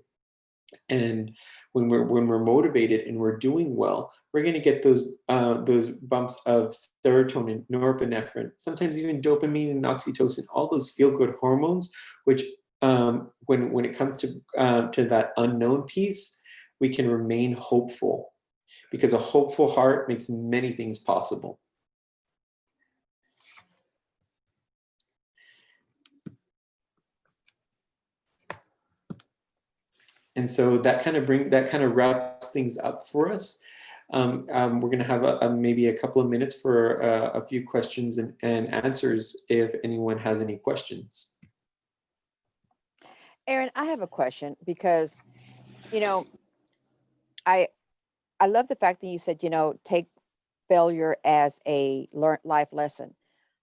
And when we're motivated and we're doing well, we're going to get those bumps of serotonin, norepinephrine, sometimes even dopamine and oxytocin, all those feel-good hormones, which when it comes to that unknown piece, we can remain hopeful, because a hopeful heart makes many things possible. And so that kind of wraps things up for us. We're going to have maybe a couple of minutes for a few questions and answers if anyone has any questions. Aaron, I have a question because, I love the fact that you said, take failure as a life lesson.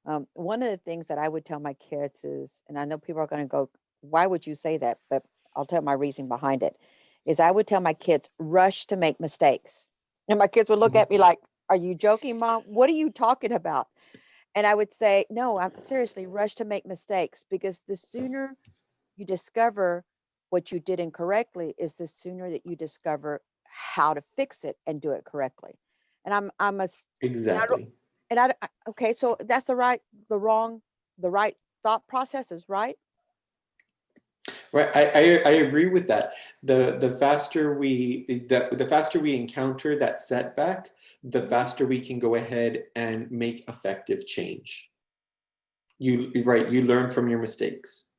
One of the things that I would tell my kids is, and I know people are going to go, why would you say that? But I'll tell my reason behind it, is I would tell my kids, rush to make mistakes. And my kids would look at me like, are you joking, Mom? What are you talking about? And I would say, no, I'm seriously, rush to make mistakes, because the sooner you discover what you did incorrectly is the sooner that you discover how to fix it and do it correctly. And I'm a, and I don't, Exactly. and okay, so that's the right thought processes, right? Right, I agree with that. The faster we encounter that setback, the faster we can go ahead and make effective change. You're right. You learn from your mistakes.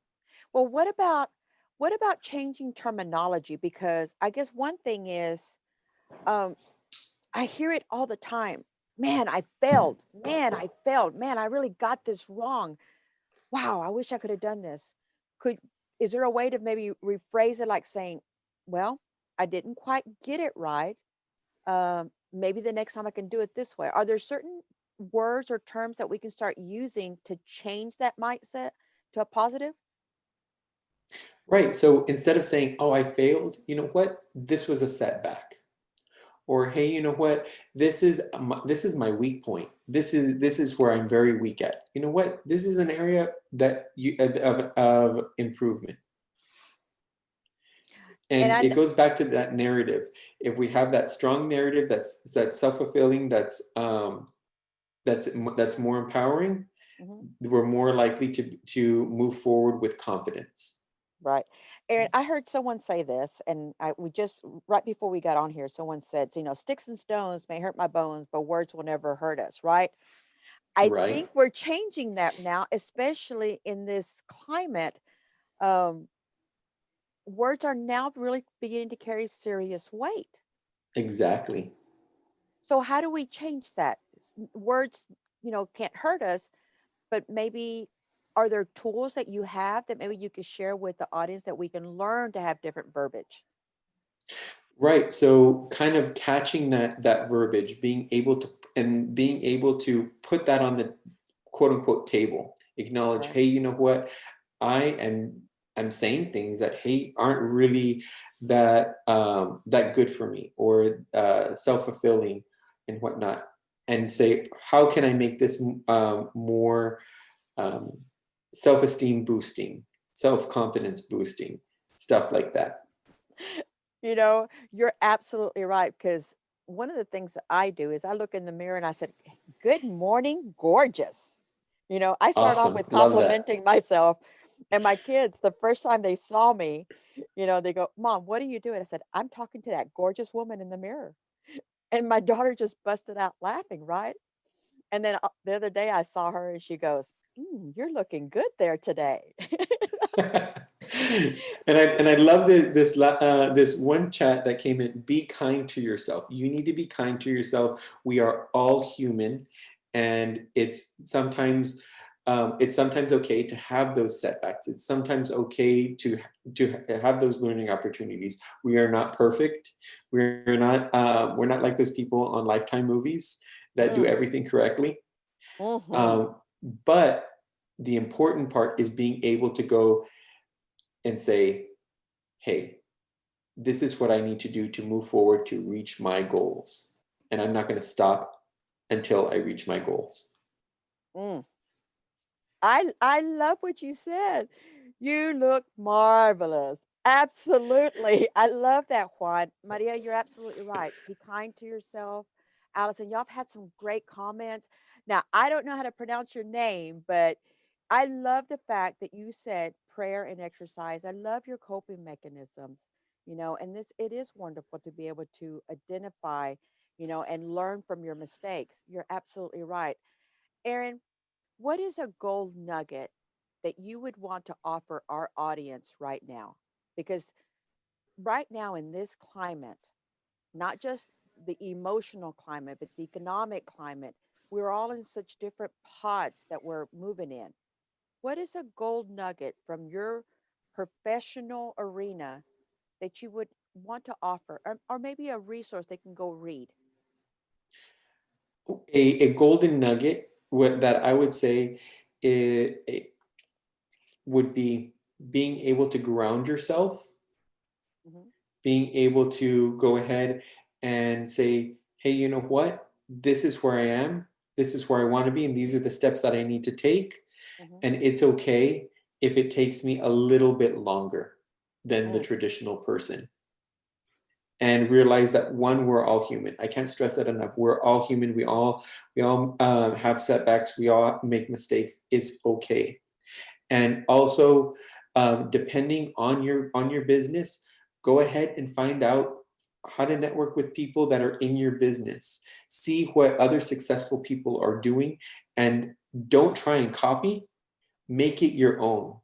Well, what about changing terminology? Because I guess one thing is, um, I hear it all the time. Man, I failed. Man, I failed. Man, I really got this wrong. Wow, I wish I could have done this. Could Is there a way to maybe rephrase it, like saying, well, I didn't quite get it right. Maybe the next time I can do it this way. Are there certain words or terms that we can start using to change that mindset to a positive? Right. So instead of saying, "Oh, I failed," you know what? This was a setback. Or, "Hey, you know what? This is my weak point. This is where I'm very weak at. You know what? This is an area that of improvement." And And I, it goes back to that narrative. If we have that strong narrative that's self-fulfilling, that's more empowering, Mhm. we're more likely to move forward with confidence. Right. And I heard someone say this, and we just right before we got on here, someone said, sticks and stones may hurt my bones, but words will never hurt us, right? I Right? think we're changing that now, especially in this climate. Um, Words are now really beginning to carry serious weight. Exactly. So how do we change that? Words, can't hurt us, but maybe are there tools that you have that maybe you could share with the audience that we can learn to have different verbiage? Right. So kind of catching that verbiage, being able to put that on the quote unquote table, acknowledge, Right. hey, you know what? I'm saying things that, hey, aren't really that good for me, or self-fulfilling and whatnot. And say, how can I make this more um, self-esteem boosting, self-confidence boosting, stuff like that. You're absolutely right, because one of the things that I do is I look in the mirror and I said, "Good morning, gorgeous." I start off Awesome. with Love that. complimenting myself, and my kids, the first time they saw me, They go, Mom, what are you doing? I said, I'm talking to that gorgeous woman in the mirror. And my daughter just busted out laughing, right? And then the other day I saw her and she goes, you're looking good there today. And I love this one chat that came in. Be kind to yourself. You need to be kind to yourself. We are all human, and it's sometimes okay to have those setbacks. It's sometimes okay to have those learning opportunities. We are not perfect. We're not like those people on Lifetime movies that do Mm, everything correctly. hmm Um, but the important part is being able to go and say, hey, this is what I need to do to move forward to reach my goals. And I'm not going to stop until I reach my goals. mm. I love what you said. You look marvelous. Absolutely. I love that, Juan. Maria, you're absolutely right. Be kind to yourself. Allison, y'all have had some great comments. Now, I don't know how to pronounce your name, but I love the fact that you said prayer and exercise. I love your coping mechanisms, and it is wonderful to be able to identify, and learn from your mistakes. You're absolutely right. Aaron, what is a gold nugget that you would want to offer our audience right now? Because right now in this climate, not just the emotional climate, but the economic climate, we're all in such different pods that we're moving in. What is a gold nugget from your professional arena that you would want to offer, or maybe a resource they can go read? A golden nugget that I would say it would be being able to ground yourself, Hmm. being able to go ahead and say, hey, you know what? This is where I am. This is where I want to be. And these are the steps that I need to take. Hmm. And it's okay if it takes me a little bit longer than the Mm, traditional person. And realize that one, we're all human. I can't stress that enough. We're all human. We all have setbacks. We all make mistakes. It's okay. And also, depending on your business, go ahead and find out how to network with people that are in your business. See what other successful people are doing, and don't try and copy. Make it your own.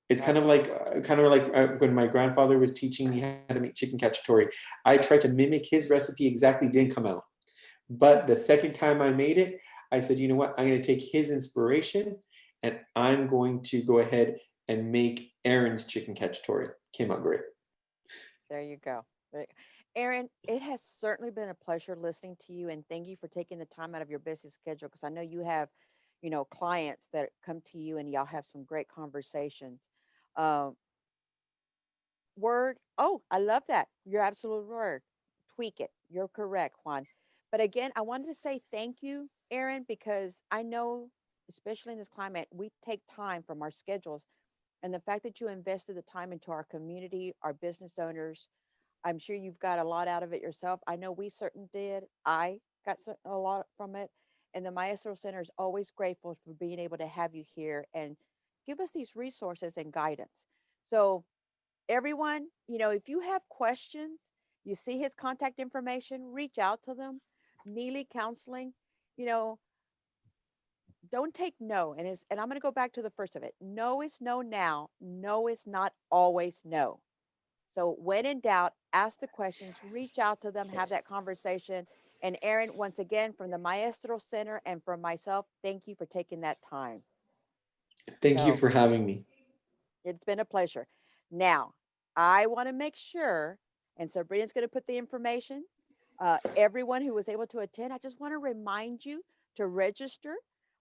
It's right. kind of like when my grandfather was teaching me how to make chicken cacciatore. I tried to mimic his recipe exactly, didn't come out. But the second time I made it, I said, you know what? I'm going to take his inspiration and I'm going to go ahead and make Aaron's chicken cacciatore. Came out great. There you go. Aaron, it has certainly been a pleasure listening to you, and thank you for taking the time out of your busy schedule because I know you have, clients that come to you and y'all have some great conversations. Um, oh, I love that. You're absolutely right. Tweak it. You're correct, Juan. But again, I wanted to say thank you, Aaron, because I know, especially in this climate, we take time from our schedules. And the fact that you invested the time into our community, our business owners, I'm sure you've got a lot out of it yourself. I know we certainly did. I got a lot from it. And the Maestro Center is always grateful for being able to have you here and give us these resources and guidance. So, everyone, if you have questions, you see his contact information, reach out to them. Neely Counseling, you know, don't take no. And I'm going to go back to the first of it. No is no now. No is not always no. So when in doubt, ask the questions, reach out to them, have that conversation. And Aaron, once again, from the Maestro Center and from myself, thank you for taking that time. Thank you So for having me. it's been a pleasure. Now, I want to make sure, and Sabrina's going to put the information, everyone who was able to attend, I just want to remind you to register,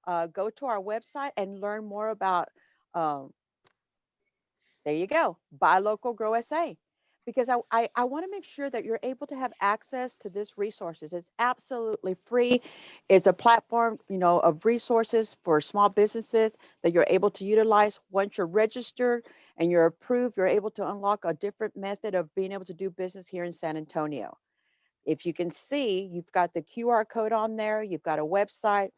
go to our website and learn more about um, there you go. Buy local, grow SA. Because I want to make sure that you're able to have access to this resources. It's absolutely free. It's a platform, of resources for small businesses that you're able to utilize. Once you're registered and you're approved, you're able to unlock a different method of being able to do business here in San Antonio. If you can see, you've got the QR code on there, you've got a website.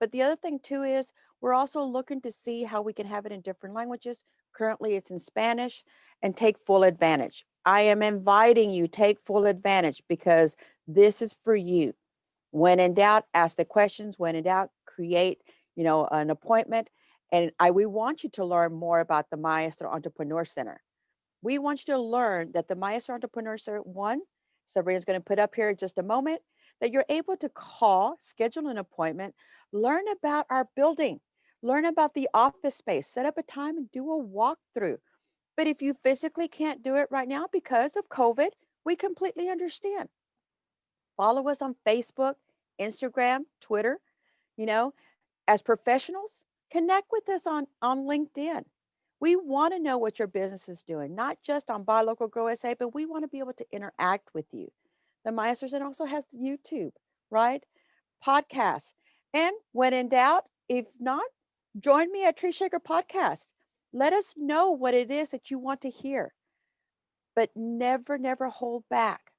But the other thing too is we're also looking to see how we can have it in different languages. Currently, it's in Spanish, and take full advantage. I am inviting you, take full advantage because this is for you. When in doubt, ask the questions. When in doubt, create, an appointment. And we want you to learn more about the Maestro Entrepreneur Center. We want you to learn that the Maestro Entrepreneur Center, one, Sabrina's going to put up here in just a moment, that you're able to call, schedule an appointment, learn about our building, learn about the office space, set up a time and do a walkthrough. But if you physically can't do it right now because of COVID, we completely understand. Follow us on Facebook, Instagram, Twitter. You know, as professionals, connect with us on LinkedIn. We want to know what your business is doing, not just on Buy Local Grow SA, but we want to be able to interact with you. The Maesters and also has YouTube, right? Podcasts. And when in doubt, if not, join me at Tree Shaker Podcast. Let us know what it is that you want to hear, but never, never hold back.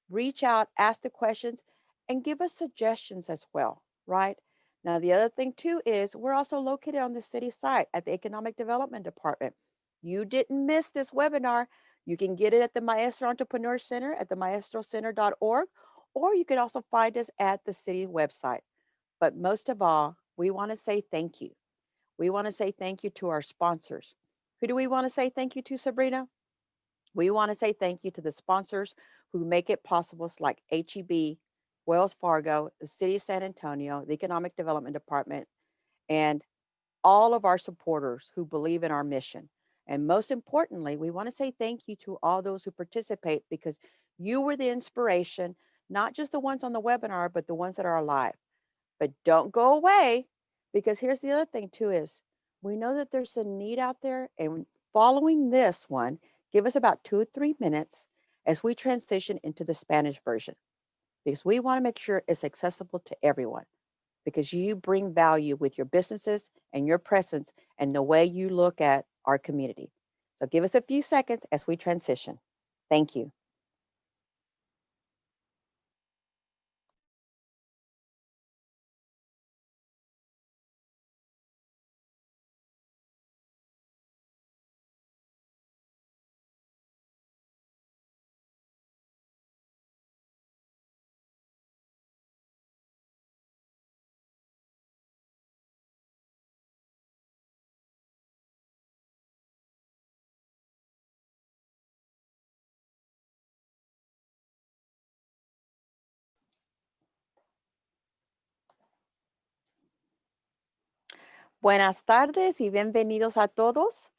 Reach out, ask the questions, and give us suggestions as well, right? Now, the other thing too is we're also located on the city site at the Economic Development Department. You didn't miss this webinar. You can get it at the Maestro Entrepreneur Center at the maestrocenter.org, or you can also find us at the city website. But most of all, we want to say thank you. We want to say thank you to our sponsors. Who do we want to say thank you to, Sabrina? We want to say thank you to the sponsors who make it possible, like HEB, Wells Fargo, the City of San Antonio, the Economic Development Department, and all of our supporters who believe in our mission. And most importantly, we want to say thank you to all those who participate because you were the inspiration, not just the ones on the webinar, but the ones that are alive. But don't go away, because here's the other thing too is we know that there's a need out there, and following this one, give us about 2 or 3 minutes as we transition into the Spanish version, because we want to make sure it's accessible to everyone, because you bring value with your businesses and your presence and the way you look at our community. So give us a few seconds as we transition. Thank you. Buenas tardes y bienvenidos a todos.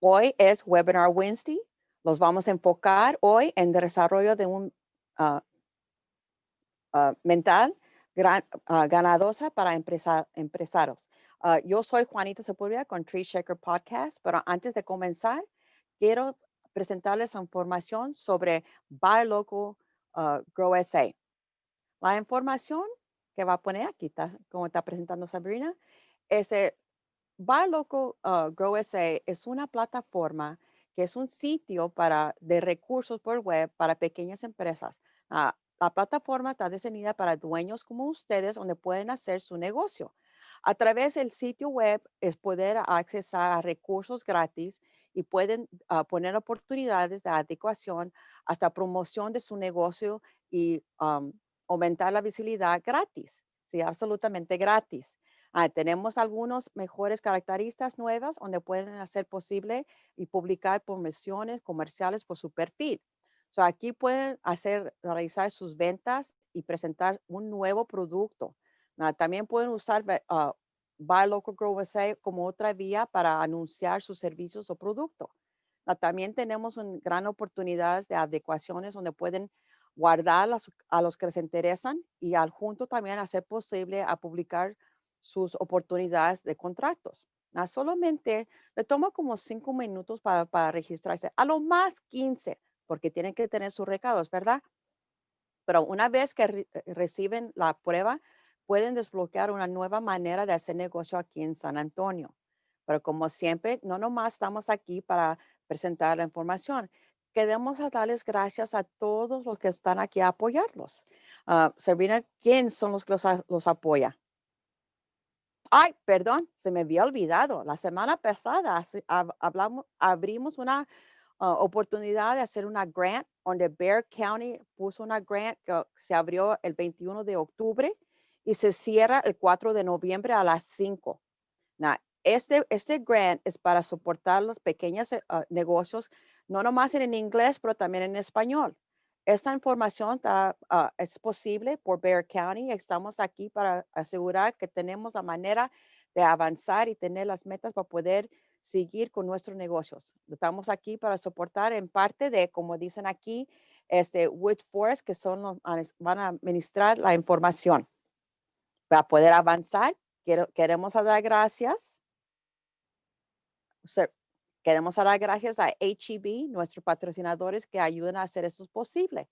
Hoy es Webinar Wednesday. Los vamos a enfocar hoy en desarrollo de un ah, mental ganadosa para empresarios. Yo soy Juanita Sepúlveda con Tree Shaker Podcast, pero antes de comenzar, quiero presentarles información sobre Buy Local Grow SA. La información que va a poner aquí, como está presentando Sabrina, es Buy Local Grow SA es una plataforma que es un sitio de recursos por web para pequeñas empresas. La plataforma está diseñada para dueños como ustedes, donde pueden hacer su negocio. A través del sitio web es poder accesar a recursos gratis y pueden poner oportunidades de adecuación hasta promoción de su negocio y aumentar la visibilidad gratis. Sí, absolutamente gratis. Tenemos algunos mejores características nuevas donde pueden hacer posible y publicar promociones comerciales por su perfil. So, aquí pueden realizar sus ventas y presentar un nuevo producto. También pueden usar Buy Local Grow SA como otra vía para anunciar sus servicios o productos. También tenemos una gran oportunidades de adecuaciones donde pueden guardar a los que les interesan y al junto también hacer posible a publicar sus oportunidades de contratos. Solamente le toma como 5 minutos para registrarse, a lo más 15, porque tienen que tener sus recados, ¿verdad? Pero una vez que reciben la prueba, pueden desbloquear una nueva manera de hacer negocio aquí en San Antonio. Pero como siempre, no nomás estamos aquí para presentar la información. Queremos darles gracias a todos los que están aquí a apoyarlos. Sabrina, ¿quién son los que los apoya? Ay, perdón, se me había olvidado. La semana pasada abrimos una oportunidad de hacer una grant, donde Bear County puso una grant que se abrió el 21 de octubre y se cierra el 4 de noviembre a las 5. Now, este grant es para soportar los pequeños negocios, no nomás en inglés, pero también en español. Esta información es posible por Bear County. Estamos aquí para asegurar que tenemos la manera de avanzar y tener las metas para poder seguir con nuestros negocios. Estamos aquí para soportar en parte de, como dicen aquí, Wood Forest, que son van a administrar la información. Para poder avanzar, queremos dar gracias. se- Queremos dar gracias a HEB, nuestros patrocinadores que ayudan a hacer esto posible.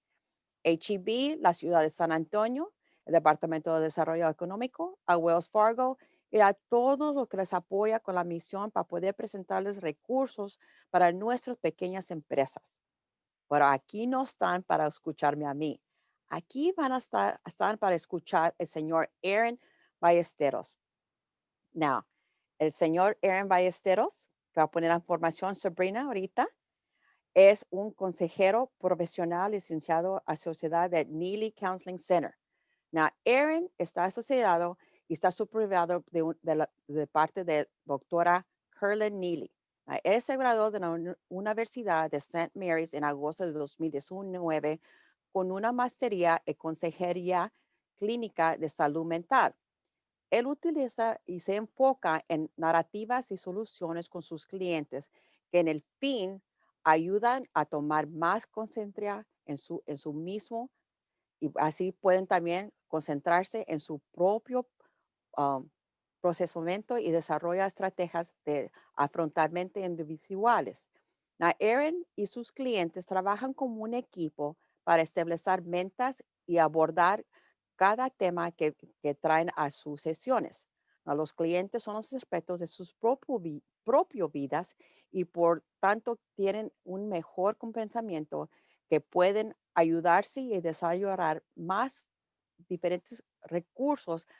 HEB, la ciudad de San Antonio, el Departamento de Desarrollo Económico, a Wells Fargo y a todos los que les apoya con la misión para poder presentarles recursos para nuestras pequeñas empresas. Pero aquí no están para escucharme a mí. Aquí están para escuchar el señor Aaron Ballesteros. Now, el señor Aaron Ballesteros, que va a poner la información Sabrina ahorita, es un consejero profesional licenciado asociado de Neely Counseling Center. Now, Aaron está asociado y está supervisado de parte de doctora Curlin Neely. Él se graduó de la Universidad de St. Mary's en agosto de 2019 con una maestría en consejería clínica de salud mental. Él utiliza y se enfoca en narrativas y soluciones con sus clientes que en el fin ayudan a tomar más conciencia en su mismo y así pueden también concentrarse en su propio um, procesamiento y desarrollo estrategias de afrontamiento individuales. Now, Aaron y sus clientes trabajan como un equipo para establecer metas y abordar cada tema que traen a sus sesiones. Now, los clientes son los expertos de sus propias vidas y por tanto tienen un mejor compensamiento que pueden ayudarse y desarrollar más diferentes recursos para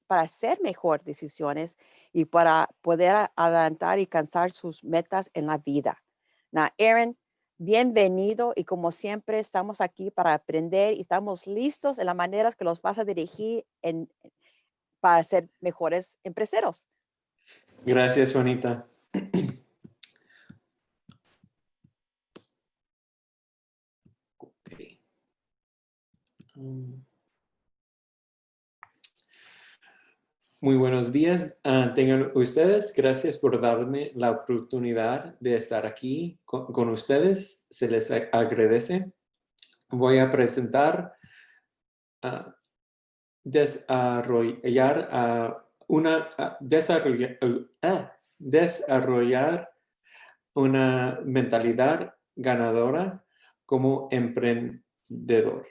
para hacer mejor decisiones y para poder adelantar y alcanzar sus metas en la vida. Now, Aaron, bienvenido y como siempre estamos aquí para aprender y estamos listos en las maneras que los vas a dirigir para ser mejores empresarios. Gracias, Juanita. Ok. Mm. Muy buenos días, tengan ustedes. Gracias por darme la oportunidad de estar aquí con ustedes. Se les agradece. Voy a presentar, ah, desarrollar, desarrollar una mentalidad ganadora como emprendedor.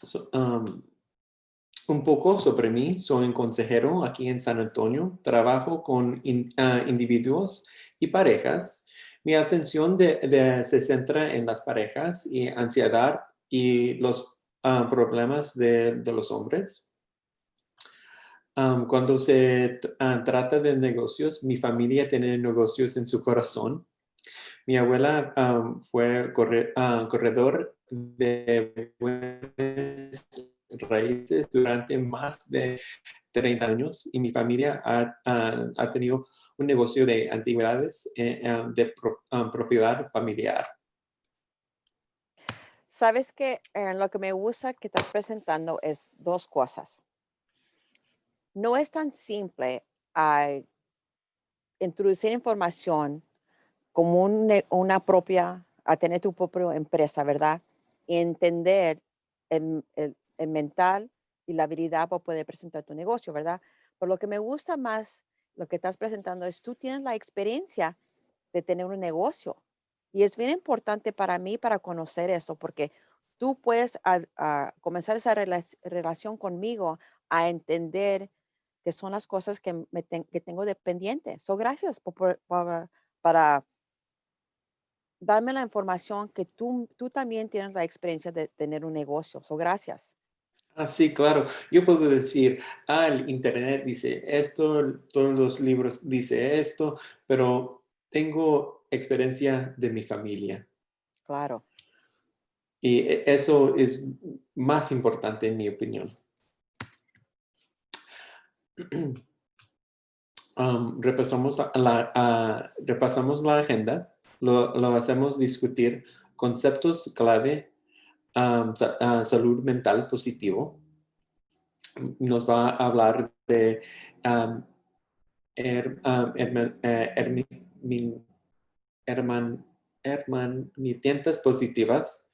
So, un poco sobre mí, soy un consejero aquí en San Antonio, trabajo con individuos y parejas. Mi atención se centra en las parejas y ansiedad y los problemas de los hombres. Cuando se trata de negocios, mi familia tiene negocios en su corazón. Mi abuela fue corredor de bienes raíces durante más de 30 años y mi familia ha tenido un negocio de antigüedades de propiedad familiar. Sabes que lo que me gusta que estás presentando es dos cosas. No es tan simple introducir información como a tener tu propia empresa, ¿verdad? Y entender el mental y la habilidad para poder presentar tu negocio, ¿verdad? Por lo que me gusta más, lo que estás presentando es tú tienes la experiencia de tener un negocio. Y es bien importante para mí para conocer eso, porque tú puedes comenzar esa relación conmigo a entender que son las cosas que tengo de pendiente. So, gracias para darme la información que tú también tienes la experiencia de tener un negocio. So, gracias. Ah, sí, claro. Yo puedo decir, el internet dice esto, todos los libros dice esto, pero tengo experiencia de mi familia. Claro. Y eso es más importante en mi opinión. Repasamos la agenda, lo hacemos discutir conceptos clave, salud mental positivo. Nos va a hablar de um, herramientas positivas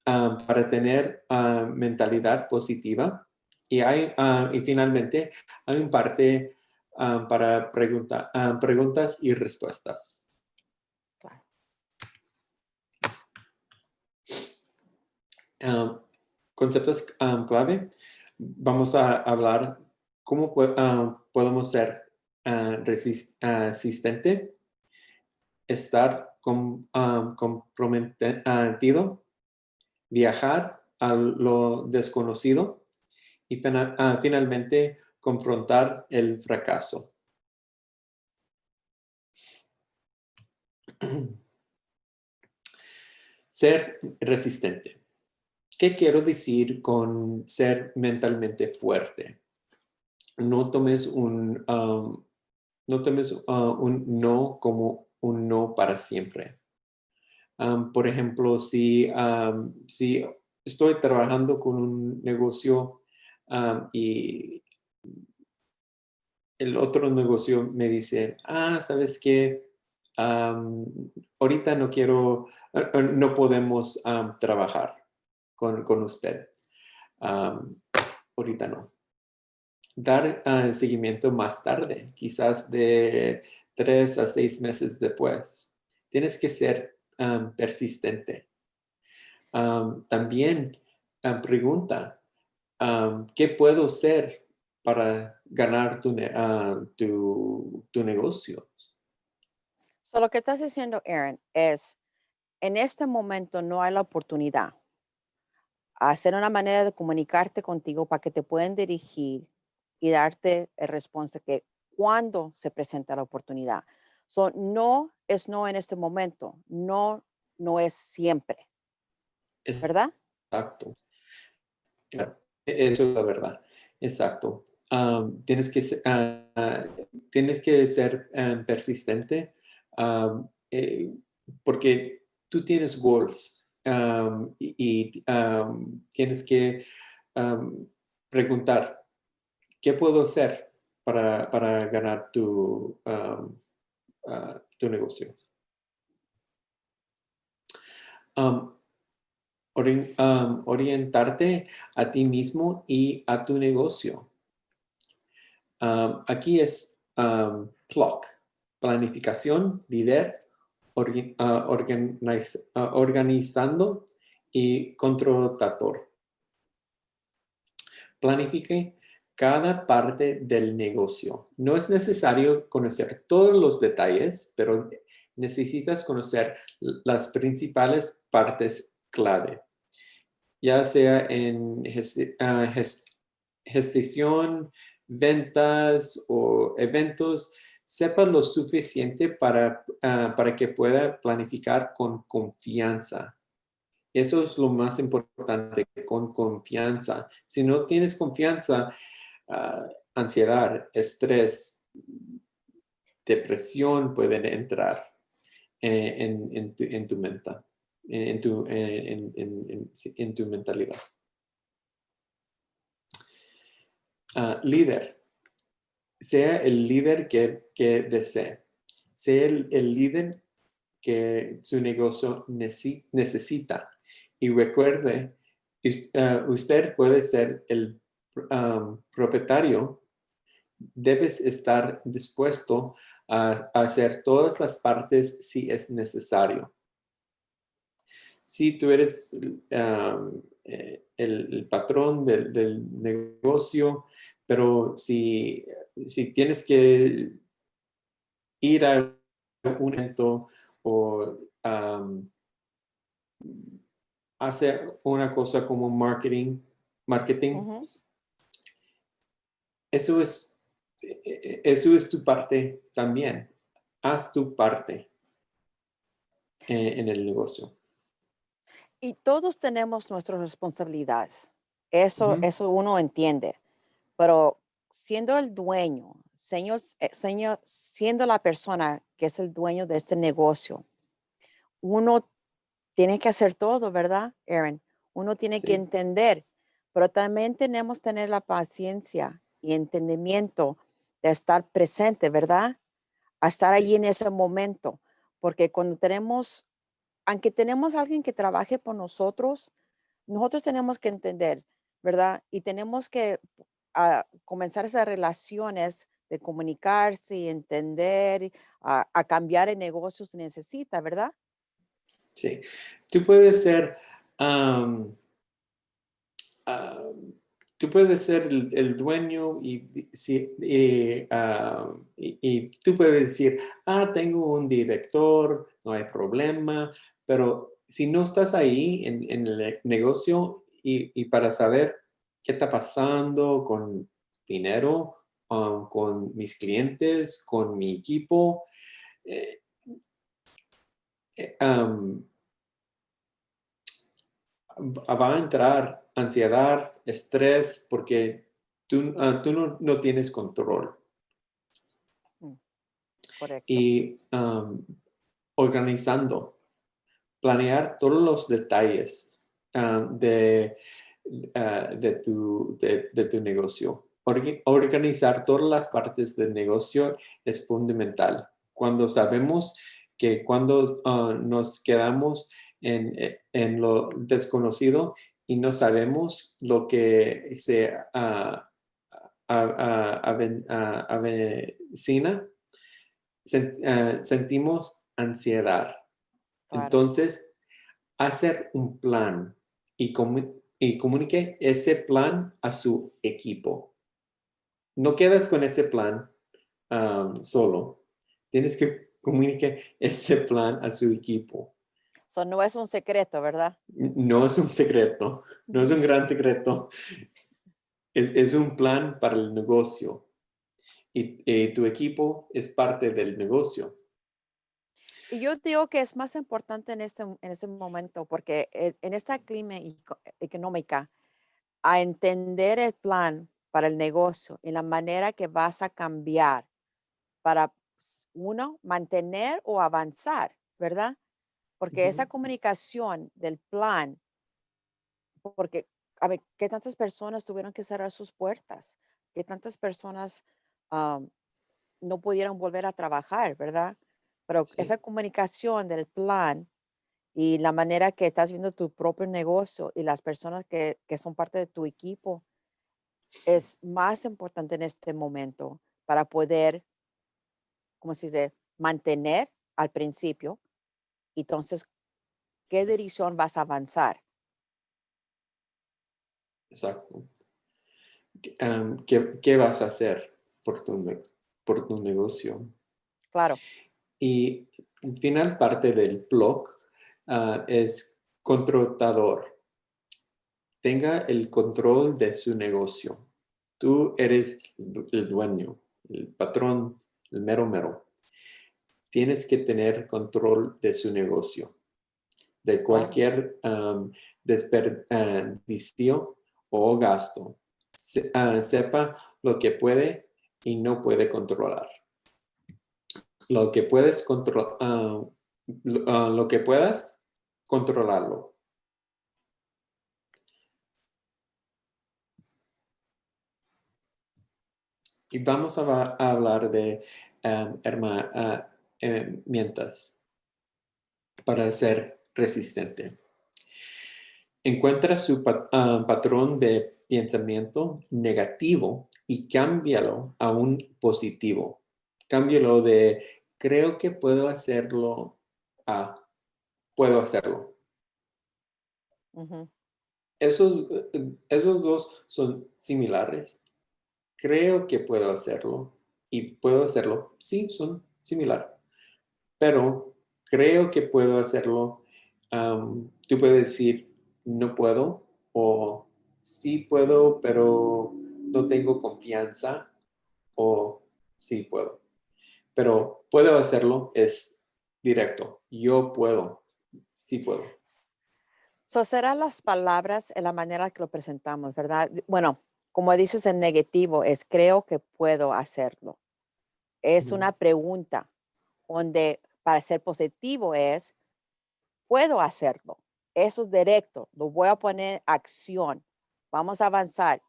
para tener mentalidad positiva. Y finalmente hay un parte para preguntas y respuestas. Claro. Conceptos clave. Vamos a hablar cómo podemos ser resistente, estar comprometido, viajar a lo desconocido y finalmente confrontar el fracaso. Ser resistente. ¿Qué quiero decir con ser mentalmente fuerte? No tomes un no como un no para siempre. Por ejemplo, si estoy trabajando con un negocio y el otro negocio me dice, ¿sabes qué? Ahorita no quiero, no podemos trabajar con usted. Ahorita no. Dar seguimiento más tarde, quizás de 3 a 6 meses después. Tienes que ser persistente. También pregunta, ¿qué puedo hacer para ganar tu negocio? So, lo que estás diciendo, Aaron, es, en este momento no hay la oportunidad. Hacer una manera de comunicarte contigo para que te puedan dirigir y darte el respuesta que cuando se presenta la oportunidad. So, no es no en este momento, no, no es siempre, ¿verdad? Exacto. Claro, eso es la verdad. Exacto. Tienes que ser persistente am, porque tú tienes goals y tienes que am, preguntar, ¿qué puedo hacer para ganar tu negocio? Am, Orientarte a ti mismo y a tu negocio. Aquí es PLOC, planificación, líder, organizando y contratador. Planifique cada parte del negocio. No es necesario conocer todos los detalles, pero necesitas conocer las principales partes clave, ya sea en gestión, ventas o eventos. Sepa lo suficiente para que pueda planificar con confianza. Eso es lo más importante, con confianza. Si no tienes confianza, ansiedad, estrés, depresión pueden entrar en tu mente, en tu mentalidad. Líder. Sea el líder que desee. Sea el líder que su negocio necesita. Y recuerde, usted puede ser el propietario. Debes estar dispuesto a hacer todas las partes si es necesario. Si tú eres el patrón del negocio, pero si tienes que ir a un evento o am, hacer una cosa como marketing, Ujú. eso es tu parte también. Haz tu parte en el negocio. Y todos tenemos nuestras responsabilidades. Eso, Ujú. eso uno entiende. Pero siendo el dueño, siendo la persona que es el dueño de este negocio, uno tiene que hacer todo, ¿verdad, Aaron? Uno tiene que Sí, entender, pero también tenemos que tener la paciencia y entendimiento de estar presente, ¿verdad? A estar allí sí, en ese momento, porque cuando tenemos, aunque tenemos alguien que trabaje por nosotros, nosotros tenemos que entender, ¿verdad? Y tenemos que comenzar esas relaciones de comunicarse y entender, a cambiar el negocio si necesita, ¿verdad? sí. Tú puedes ser, am, am, tú puedes ser el dueño y tú puedes decir, tengo un director, no hay problema, pero si no estás ahí en el negocio y para saber qué está pasando con dinero, con mis clientes, con mi equipo, eh, eh, am, va a entrar ansiedad, estrés, porque tú no tienes control. Mm, correcto. Y organizando, planear todos los detalles de tu negocio. Organizar todas las partes del negocio es fundamental. Cuando sabemos que cuando nos quedamos en lo desconocido y no sabemos lo que se avecina, sentimos ansiedad. Claro. Entonces, hacer un plan y comunique ese plan a su equipo. No quedas con ese plan solo. Tienes que comunicar ese plan a su equipo. Eso no es un secreto, ¿verdad? No es un secreto, no es un gran secreto. Es un plan para el negocio y tu equipo es parte del negocio. Y yo digo que es más importante en este momento, porque en esta clima económica, a entender el plan para el negocio y la manera que vas a cambiar para, uno, mantener o avanzar, ¿verdad? Porque esa Ujú. comunicación del plan, porque, a ver, ¿qué tantas personas tuvieron que cerrar sus puertas? ¿Qué tantas personas am, no pudieron volver a trabajar, ¿verdad? Pero esa Sí, comunicación del plan y la manera que estás viendo tu propio negocio y las personas que son parte de tu equipo es más importante en este momento para poder, como se dice, mantener al principio. Entonces, ¿qué dirección vas a avanzar? exacto. ¿Qué vas a hacer por tu negocio? Claro. Y al final parte del blog es contratador. Tenga el control de su negocio. Tú eres el dueño, el patrón, el mero mero. Tienes que tener control de su negocio, de Claro. cualquier desperdicio o gasto. Sepa lo que puede y no puede controlar. Lo que puedes lo que puedas controlarlo. Y vamos a hablar de herramientas para ser resistente. Encuentra su patrón de pensamiento negativo y cámbialo a un positivo. Cámbialo de creo que puedo hacerlo a puedo hacerlo. Ujú. Esos dos son similares. Creo que puedo hacerlo y puedo hacerlo. Sí, son similares. Pero creo que puedo hacerlo. Tú puedes decir, no puedo, o sí puedo, pero no tengo confianza, o sí puedo. Pero puedo hacerlo es directo. Yo puedo, sí puedo. So, serán las palabras en la manera que lo presentamos, ¿verdad? Bueno, como dices en negativo, es creo que puedo hacerlo. Es Ujú. una pregunta donde para ser positivo es puedo hacerlo. Eso es directo. Lo voy a poner acción. Vamos a avanzar.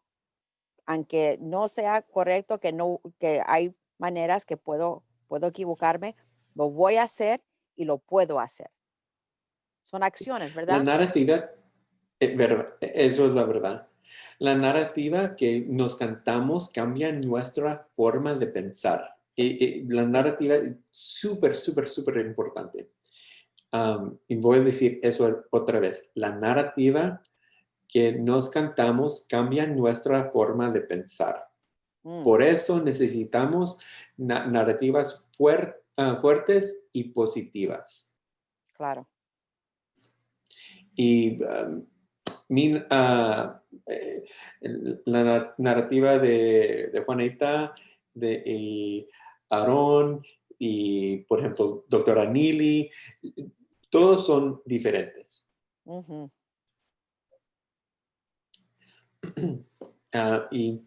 Aunque no sea correcto, que no, que hay maneras que puedo equivocarme, lo voy a hacer y lo puedo hacer. Son acciones, La ¿verdad? narrativa, eso es la verdad. La narrativa que nos cantamos cambia nuestra forma de pensar. La Sí. narrativa es súper, súper, súper importante. Y voy a decir eso otra vez. La narrativa que nos cantamos cambia nuestra forma de pensar. Mm, Por eso necesitamos narrativas fuertes y positivas. claro. Y mi, la narrativa de Juanita, y Aarón, y por ejemplo, doctora Neely, todos son diferentes. Ujú. Y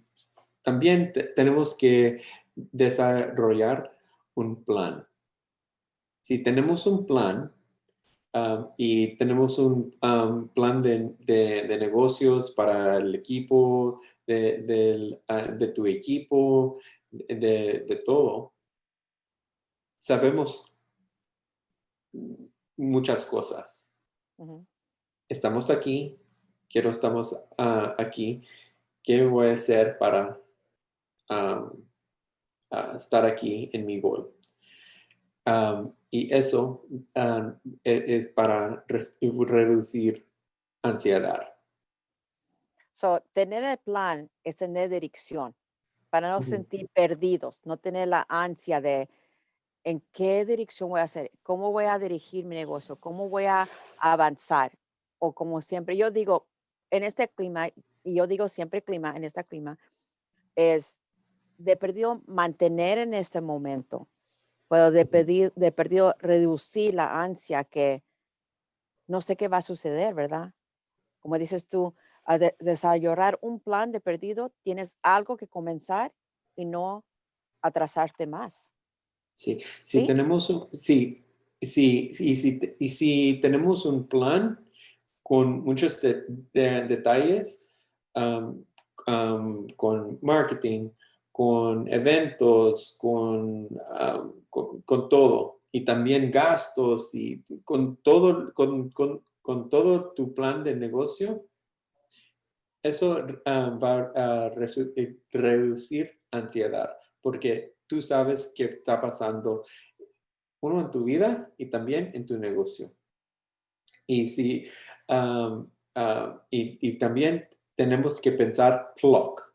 también tenemos que desarrollar un plan. Si tenemos un plan, y tenemos un plan de negocios para el equipo, de tu equipo, de todo. Sabemos muchas cosas. Ujú. Estamos aquí, quiero estamos aquí. ¿Qué voy a hacer para um, estar aquí en mi gol? Y eso es para reducir ansiedad. So, tener el plan es tener dirección para no Ujú. sentir perdidos, no tener la ansia de en qué dirección voy a hacer, cómo voy a dirigir mi negocio, cómo voy a avanzar. O como siempre, yo digo, en este clima, y yo digo siempre clima, en este clima, es de perdido mantener en este momento, pero Ujú. de perdido reducir la ansia que no sé qué va a suceder, ¿verdad? Como dices tú, a desarrollar un plan de perdido, tienes algo que comenzar y no atrasarte más, Sí, si ¿sí? tenemos y si tenemos un plan con muchos detalles, um, con marketing, con eventos, con todo, y también gastos, y con todo tu plan de negocio, eso va a reducir ansiedad, porque tú sabes qué está pasando, uno en tu vida y también en tu negocio. Y si, y también tenemos que pensar PLOC,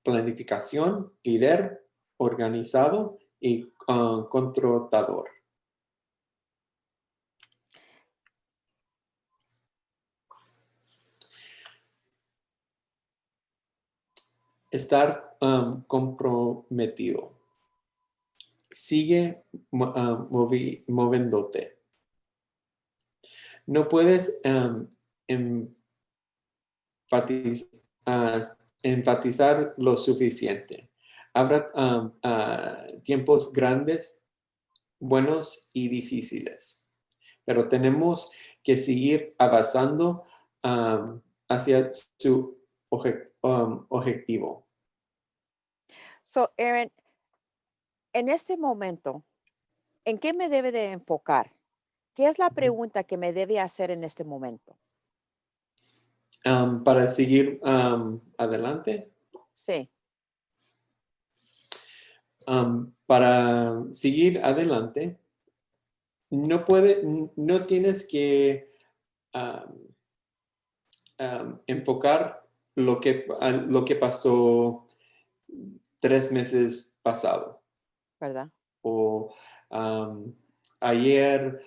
planificación, líder, organizado y controlador. Estar comprometido. Sigue moviéndote. No puedes enfatiz- ah, enfatizar lo suficiente. Habrá tiempos grandes, buenos y difíciles, pero tenemos que seguir avanzando hacia su objetivo. So, Aaron, en este momento, ¿en qué me debe de enfocar? ¿Qué es la Ujú. pregunta que me debe hacer en este momento? Para seguir adelante, Sí. para seguir adelante, no tienes que am, enfocar lo que pasó 3 meses pasado, ¿Verdad? o am, ayer,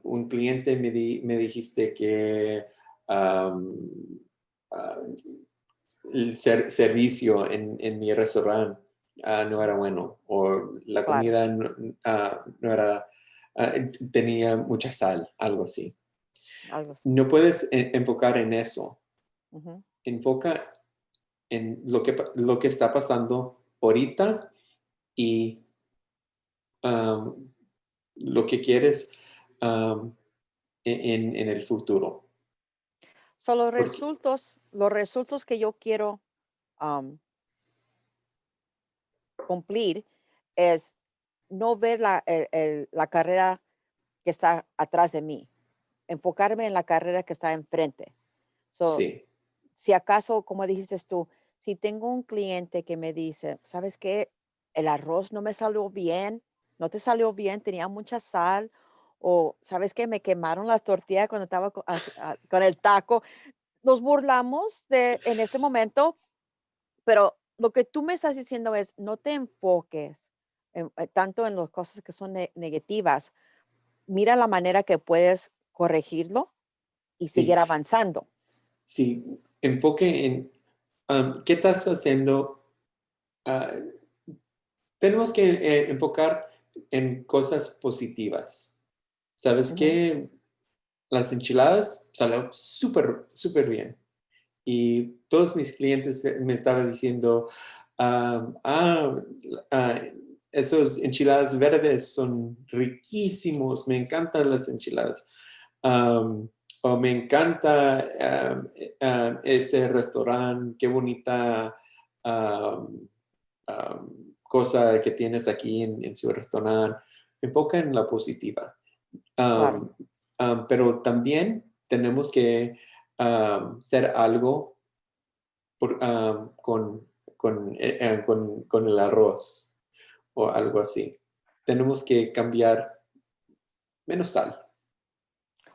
un cliente me dijiste que ah, el servicio en mi restaurante no era bueno, o la Claro, comida no era, tenía mucha sal, algo así. algo así. No puedes enfocar en eso. Ujú. Enfoca en lo que está pasando ahorita y um, lo que quieres um, en el futuro. So, Porque los resultados que yo quiero am, cumplir es no ver la carrera que está atrás de mí, enfocarme en la carrera que está enfrente. So, sí, si acaso, como dijiste tú, si tengo un cliente que me dice, ¿sabes qué? El arroz no me salió bien, no te salió bien, tenía mucha sal, o ¿sabes qué? Me quemaron las tortillas cuando estaba con el taco. Nos burlamos en este momento, pero lo que tú me estás diciendo es, no te enfoques tanto en las cosas que son negativas. Mira la manera que puedes corregirlo y sí, seguir avanzando. sí. Enfoque en qué estás haciendo. ah, Tenemos que enfocar en cosas positivas. ¿Sabes Ujú. qué? Las enchiladas salieron súper, súper bien. Y todos mis clientes me estaban diciendo, ah, ah, ah, esos enchiladas verdes son riquísimos, me encantan las enchiladas. Am, o me encanta este restaurante, qué bonita am, cosa que tienes aquí en su restaurante. Enfoca en la positiva. Claro. Am, pero también tenemos que hacer algo con el arroz o algo así. Tenemos que cambiar menos sal.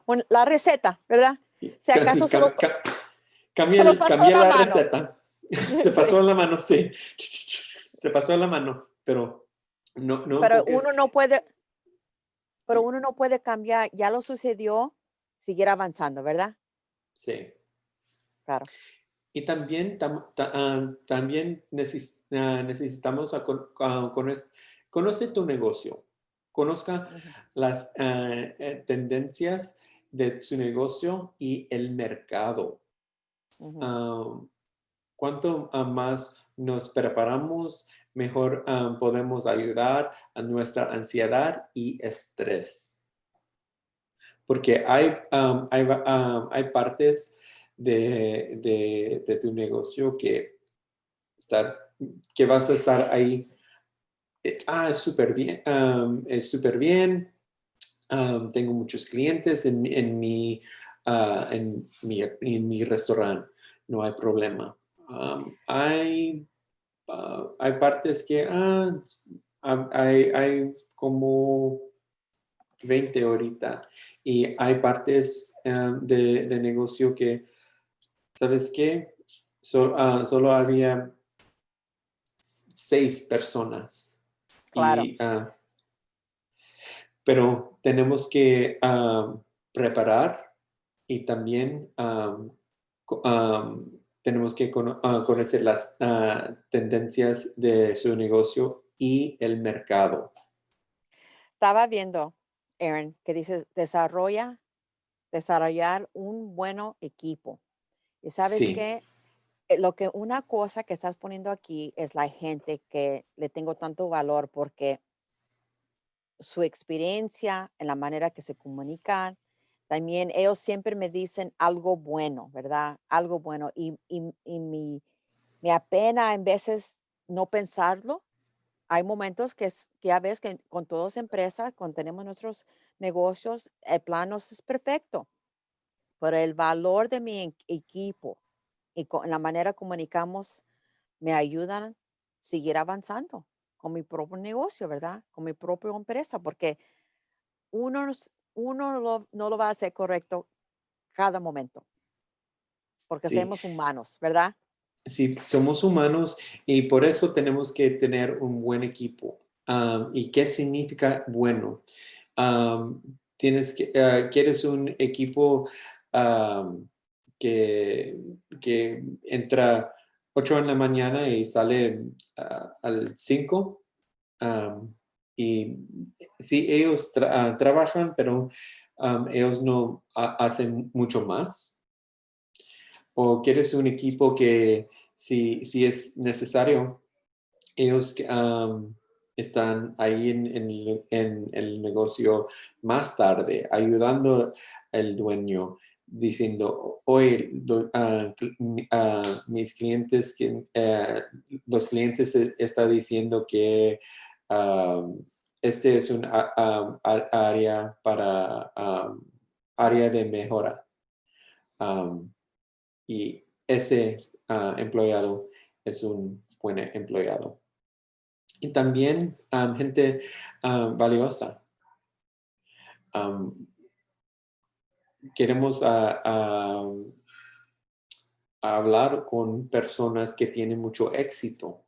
Bueno, la receta, ¿verdad? Si Sí, acaso se lo pasó cambia la la mano. receta. Se pasó Sí, la mano, sí. Se pasó la mano, pero no pero enfoques. Sí, uno no puede cambiar, ya lo sucedió, seguir avanzando, ¿verdad? sí. Claro. Y también, también necesitamos conoce tu negocio, conozca Ujú, las tendencias de su negocio y el mercado. ujú. Ah, Cuanto más nos preparamos, mejor podemos ayudar a nuestra ansiedad y estrés. Porque hay partes de tu negocio estar, que vas a estar ahí. Es súper bien, es súper bien. Tengo muchos clientes en mi restaurante, no hay problema. Hay partes que hay como 20 ahorita y hay partes de negocio que, ¿sabes qué? Solo había 6 personas. Claro. Y, pero tenemos que preparar y también tenemos que conocer las tendencias de su negocio y el mercado. Estaba viendo, Aaron, que dice desarrollar un buen equipo. Y sabes Sí, qué, una cosa que estás poniendo aquí es la gente que le tengo tanto valor porque su experiencia en la manera que se comunican, también ellos siempre me dicen algo bueno, ¿verdad? Algo bueno. Y me apena en veces no pensarlo. Hay momentos que ya ves que con todas empresas, cuando tenemos nuestros negocios, el plan no es perfecto, pero el valor de mi equipo y con la manera comunicamos me ayudan a seguir avanzando con mi propio negocio, ¿verdad? Con mi propia empresa, porque no lo va a hacer correcto cada momento, porque sí, somos humanos, ¿verdad? sí, somos humanos y por eso tenemos que tener un buen equipo. ¿Y qué significa bueno? quieres un equipo que, que entra 8 en la mañana y sale al 5. Y sí, ellos trabajan, pero ellos no hacen mucho más. O quieres un equipo que si es necesario, ellos están ahí en el negocio más tarde, ayudando al dueño, diciendo, oye, mis clientes, los clientes están diciendo que este es un área para área de mejora. Y ese empleado es un buen empleado. Y también gente valiosa. Queremos hablar con personas que tienen mucho éxito.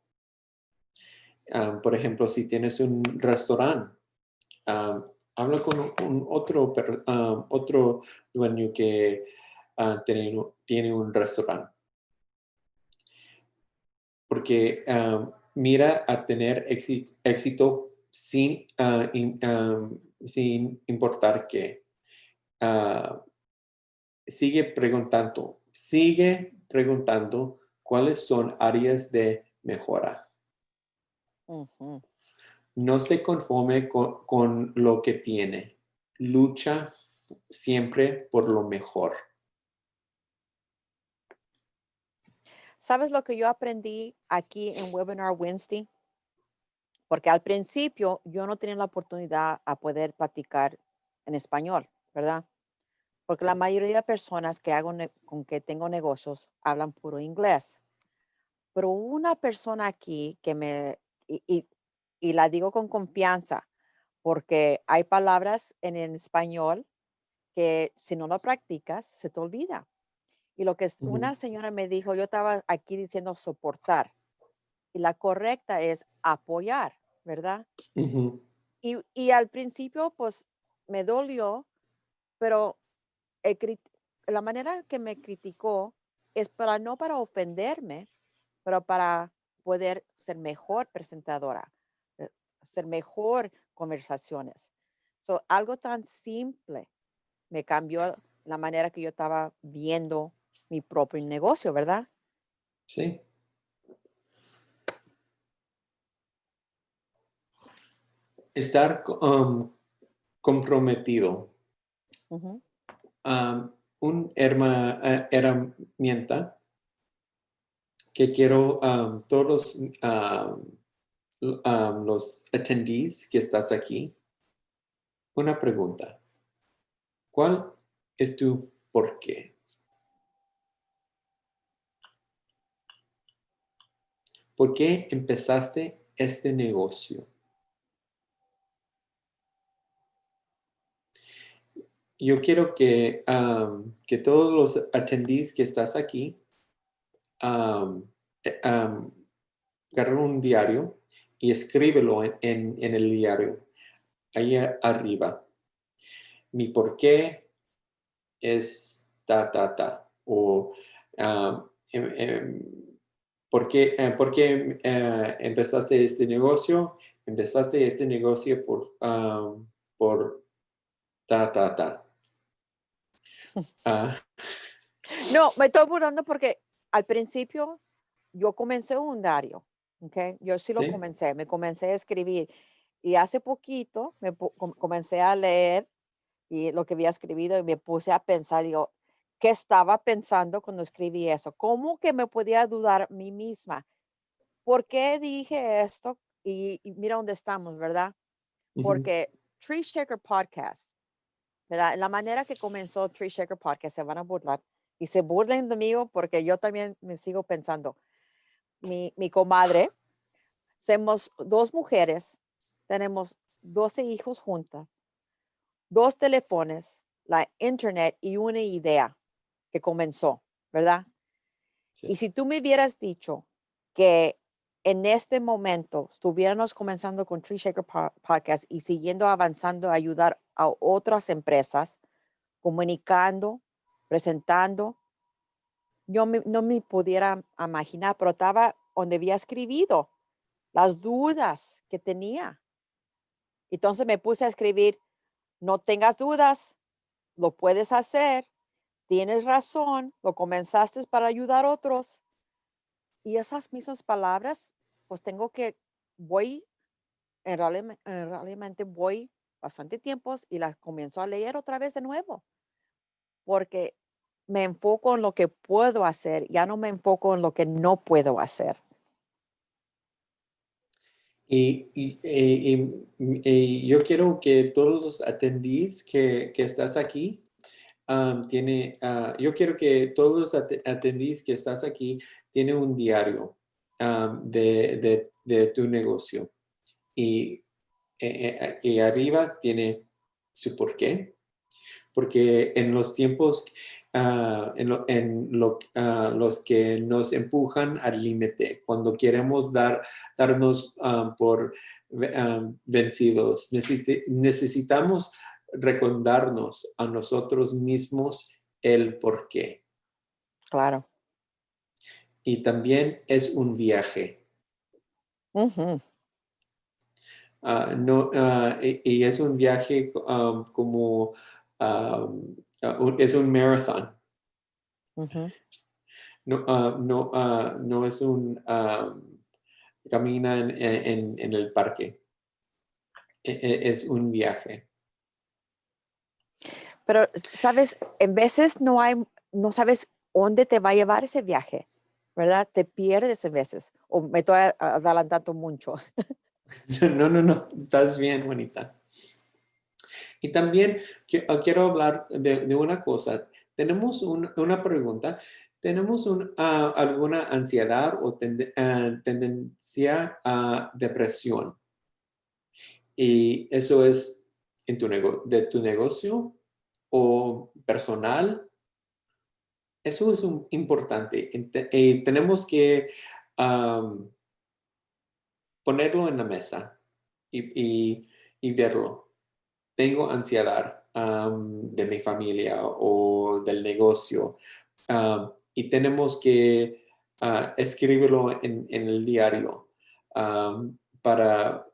Por ejemplo, si tienes un restaurante, habla con otro dueño que tiene un restaurante. Porque mira a tener éxito sin importar qué. Sigue preguntando cuáles son áreas de mejora. Ujú. No se conforme con lo que tiene. Lucha siempre por lo mejor. ¿Sabes lo que yo aprendí aquí en Webinar Wednesday? Porque al principio yo no tenía la oportunidad a poder platicar en español, ¿verdad? Porque la Sí. mayoría de personas que con que tengo negocios hablan puro inglés. Pero hubo una persona aquí que y la digo con confianza, porque hay palabras en español que si no lo practicas, se te olvida. Y lo que Ujú, una señora me dijo, yo estaba aquí diciendo soportar, y la correcta es apoyar, ¿verdad? ujú. Y al principio, pues, me dolió, pero el crit la manera que me criticó es no para ofenderme, pero para poder ser mejor presentadora, eh, ser mejor conversaciones. Algo tan simple me cambió la manera que yo estaba viendo mi propio negocio, ¿verdad? Sí. Estar comprometido. Ujú. Un herramienta que quiero todos los attendees que estás aquí, una pregunta. ¿Cuál es tu por qué? ¿Por qué empezaste este negocio? Yo quiero que todos los attendees que estás aquí um, agarren un diario y escríbelo en el diario, ahí arriba. Mi por qué es ta. O por qué empezaste este negocio? Empezaste este negocio por ta. Ah, No, me estoy burlando porque al principio yo comencé un diario, ¿ok? Yo sí lo ¿Sí? comencé, me comencé a escribir y hace poquito comencé a leer y lo que había escrito y me puse a pensar, digo, ¿qué estaba pensando cuando escribí eso? ¿Cómo que me podía dudar a mí misma? ¿Por qué dije esto? Y mira dónde estamos, ¿verdad? Ujú. Porque Tree Shaker Podcast, ¿verdad? La manera que comenzó Tree Shaker Podcast, se van a burlar y se burlen de mí porque yo también me sigo pensando. Mi comadre, somos dos mujeres, tenemos 12 hijos juntas, dos teléfonos, la internet y una idea que comenzó, ¿verdad? Sí. Y si tú me hubieras dicho que en este momento estuviéramos comenzando con Tree Shaker Podcast y siguiendo avanzando a ayudar a otras empresas, comunicando, presentando, no me pudiera imaginar, pero estaba donde había escribido las dudas que tenía. Entonces me puse a escribir, no tengas dudas, lo puedes hacer, tienes razón, lo comenzaste para ayudar a otros. Y esas mismas palabras, pues voy, realmente voy bastante tiempos y las comienzo a leer otra vez de nuevo, porque me enfoco en lo que puedo hacer, ya no me enfoco en lo que no puedo hacer. Y yo quiero que todos los atendís que estás aquí, yo quiero que todos los atendís que estás aquí tienen un diario de tu negocio. Y arriba tiene su porqué. Porque en los tiempos, los que nos empujan al límite, cuando queremos darnos por vencidos, necesitamos recordarnos a nosotros mismos el por qué. Claro. Y también es un viaje. Ujú. Y es un viaje como es un maratón. Ujú. No es un camina en el parque. Es un viaje. Pero, sabes, en veces no sabes dónde te va a llevar ese viaje, ¿verdad? Te pierdes en veces, o me estoy adelantando mucho. No, estás bien, bonita. Y también quiero hablar de una cosa. Tenemos una pregunta. ¿Tenemos alguna ansiedad o tendencia a depresión? Y eso es de tu negocio o personal. Eso es importante. Y tenemos que ponerlo en la mesa y verlo. Tengo ansiedad de mi familia o del negocio, y tenemos que escribirlo en el diario para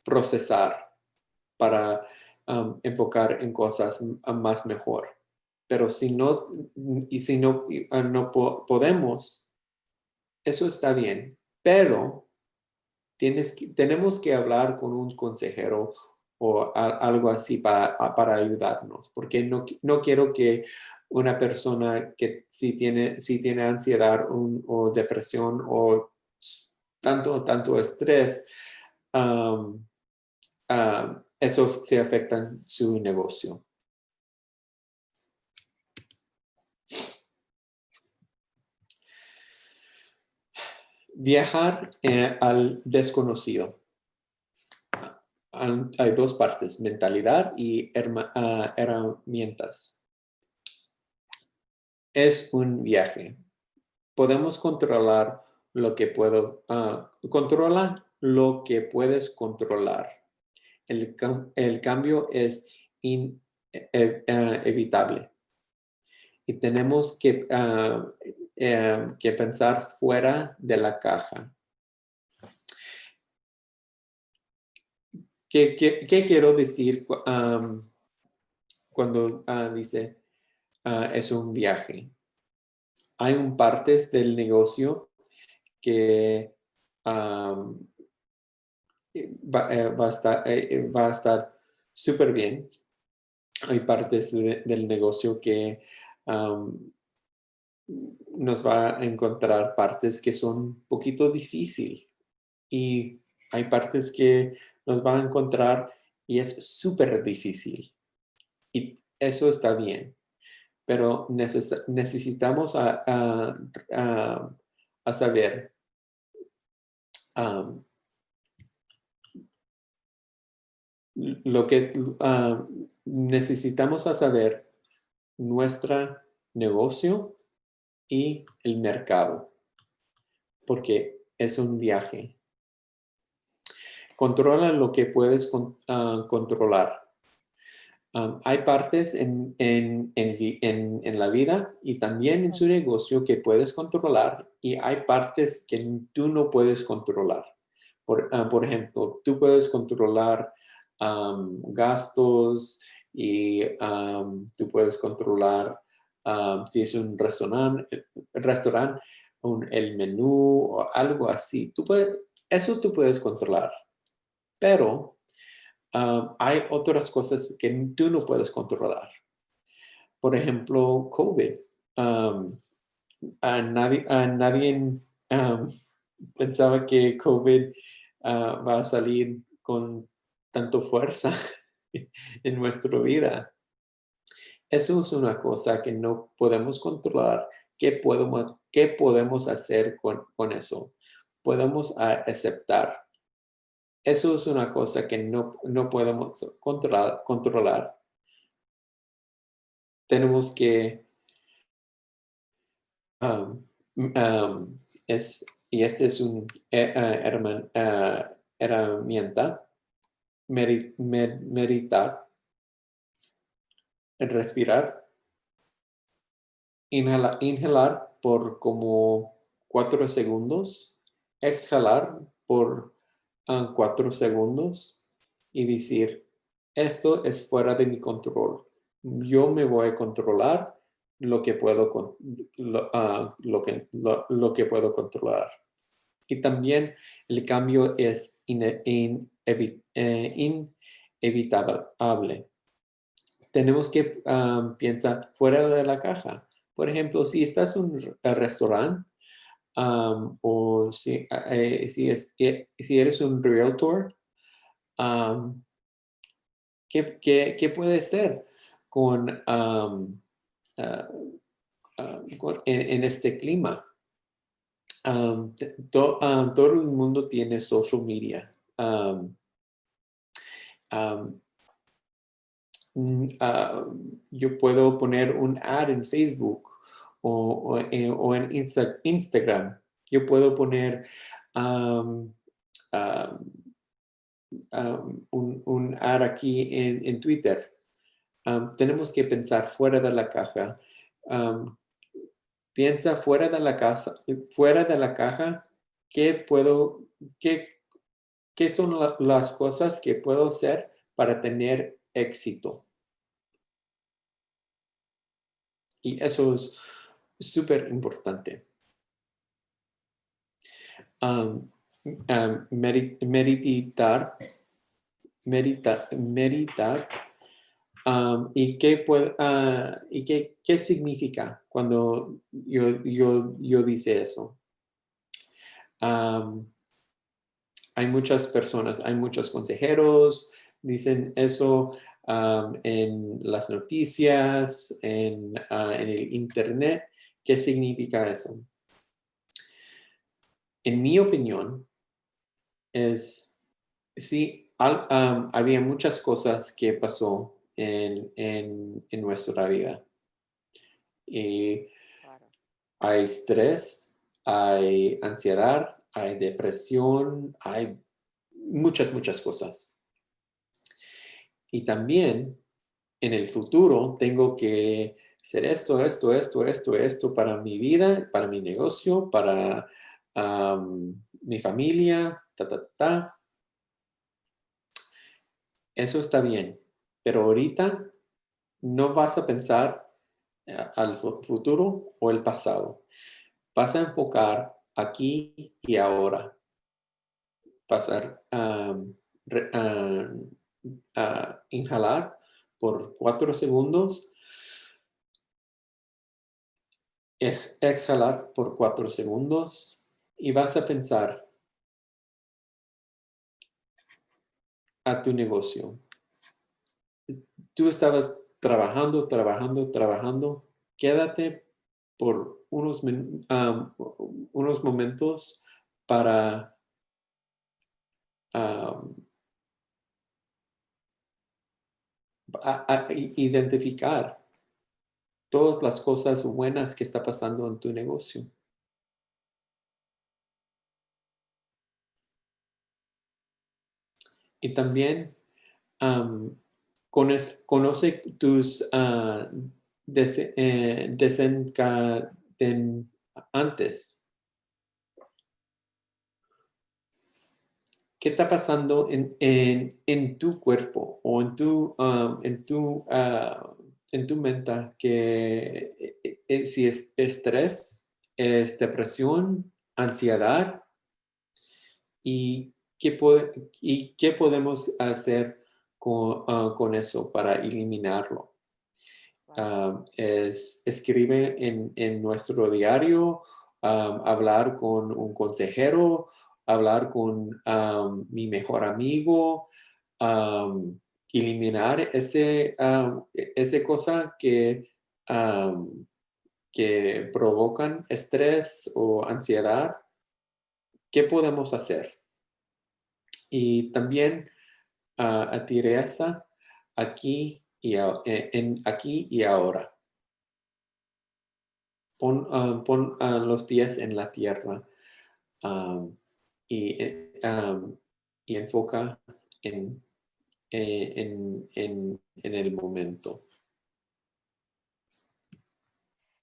procesar, para enfocar en cosas más mejor. Pero si no, no podemos, eso está bien, pero tenemos que hablar con un consejero o algo así para ayudarnos, porque no quiero que una persona que si tiene ansiedad o depresión o tanto estrés, eso se afecta en su negocio. Viajar al desconocido. Hay dos partes, mentalidad y herramientas. Es un viaje. Podemos controlar lo que controla lo que puedes controlar. El cambio es evitable. Y tenemos que pensar fuera de la caja. ¿Qué quiero decir cuando dice es un viaje? Hay partes del negocio que va a estar súper bien. Hay partes del negocio que nos va a encontrar partes que son un poquito difíciil, y hay partes que nos va a encontrar y es súper difícil, y eso está bien, pero necesitamos a saber lo que necesitamos a saber nuestro negocio y el mercado, porque es un viaje. Controla lo que puedes controlar. Hay partes en la vida y también en su Ujú. negocio que puedes controlar y hay partes que tú no puedes controlar. Por ejemplo, tú puedes controlar gastos y tú puedes controlar si es un restaurante, el menú o algo así. Eso tú puedes controlar, pero hay otras cosas que tú no puedes controlar. Por ejemplo, COVID. Um, nadie pensaba que COVID va a salir con tanto fuerza en nuestra vida. Eso es una cosa que no podemos controlar. ¿Qué podemos hacer con eso? Podemos aceptar. Eso es una cosa que no podemos controlar. Tenemos que, um, y esta es una herramienta, meditar, respirar, inhalar por como 4 segundos, exhalar por 4 segundos y decir, esto es fuera de mi control. Yo me voy a controlar lo que puedo, lo que puedo controlar. Y también el cambio es inevitable. Tenemos que pensar fuera de la caja. Por ejemplo, si estás en un restaurante o si eres un realtor, um, ¿qué puede ser con, en este clima? Todo el mundo tiene social media. Um, yo puedo poner un ad en Facebook o en Instagram. Yo puedo poner um, um, un ad aquí en Twitter. Tenemos que pensar fuera de la caja. Um, Piensa fuera de la caja, ¿qué qué, qué son las cosas que puedo hacer para tener éxito? Y eso es súper importante. Um, meditar. ¿Y qué significa cuando yo dice eso? Um, Hay muchas personas, hay muchos consejeros, dicen eso en las noticias, en el internet. ¿Qué significa eso? En mi opinión, sí, había muchas cosas que pasó en nuestra vida. Y Claro. hay estrés, hay ansiedad, hay depresión, hay muchas cosas. Y también en el futuro tengo que hacer esto para mi vida, para mi negocio, para mi familia, ta. Eso está bien. Pero ahorita no vas a pensar al futuro o el pasado. Vas a enfocar aquí y ahora. Pasar, inhalar por 4 segundos, exhalar por 4 segundos y vas a pensar a tu negocio. Tú estabas trabajando. Quédate por unos momentos para um, identificar todas las cosas buenas que está pasando en tu negocio. Y también conoce tus desencadenantes. ¿Qué está pasando en tu cuerpo o en tu mente? Si es estrés, es depresión, ansiedad, y qué podemos hacer con eso para eliminarlo. Claro. Escribe en nuestro diario, hablar con un consejero, hablar con mi mejor amigo, eliminar ese cosa que provocan estrés o ansiedad. ¿Qué podemos hacer? Y también esa aquí aquí y ahora. Pon los pies en la tierra, um, y, y enfoca en el momento.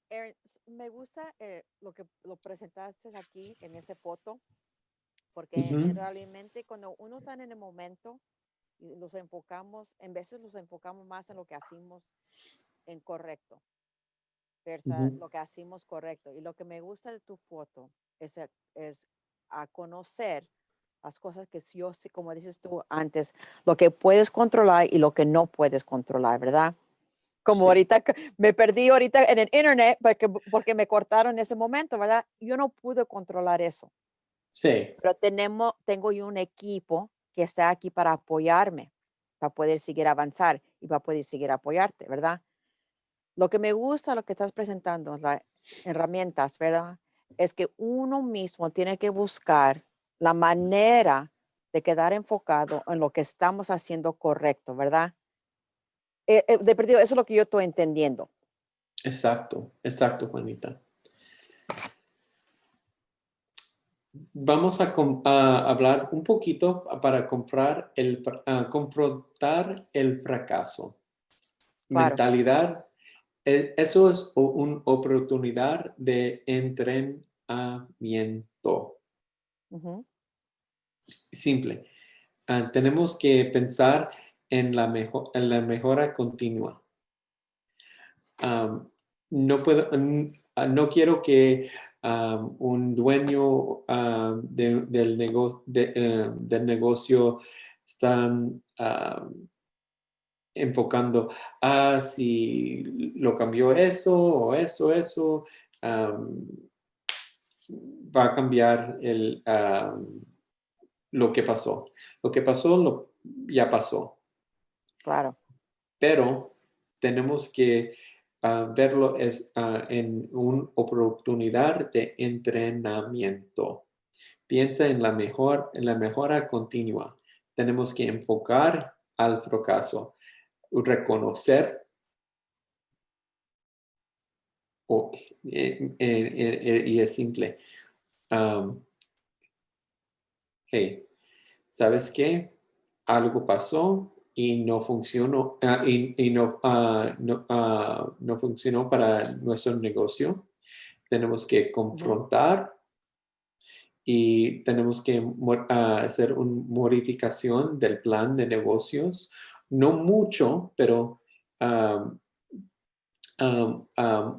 Aaron, me gusta lo que lo presentaste aquí en esa foto, porque Ujú, realmente cuando uno está en el momento y los enfocamos, en veces los enfocamos más en lo que hacemos en correcto, versus ujú. lo que hacemos correcto. Y lo que me gusta de tu foto es a conocer las cosas que yo sé, como dices tú antes, lo que puedes controlar y lo que no puedes controlar, ¿verdad? Como Sí, ahorita me perdí ahorita en el internet porque me cortaron en ese momento, ¿verdad? Yo no pude controlar eso, sí, pero tengo yo un equipo que está aquí para apoyarme, para poder seguir avanzar y para poder seguir apoyarte, ¿verdad? Lo que me gusta, lo que estás presentando, las herramientas, ¿verdad? Es que uno mismo tiene que buscar la manera de quedar enfocado en lo que estamos haciendo correcto, ¿verdad? De perdido, eso es lo que yo estoy entendiendo. exacto, exacto, Juanita. Vamos a hablar un poquito para confrontar el fracaso. Claro. Mentalidad, eso es una oportunidad de entrenamiento. Ujú. Simple. Tenemos que pensar en la mejora continua. Am, no quiero que un dueño del negocio está enfocando, si lo cambió eso o eso, am, va a cambiar lo que pasó. Lo que pasó, ya pasó. Claro. Pero tenemos que verlo en una oportunidad de entrenamiento. Piensa en la mejora continua. Tenemos que enfocar al fracaso, reconocer, o, y es simple. Um, hey, ¿sabes qué? Algo pasó y no funcionó, y no funcionó para nuestro negocio. Tenemos que Ujú. confrontar y tenemos que hacer una modificación del plan de negocios. No mucho, pero um,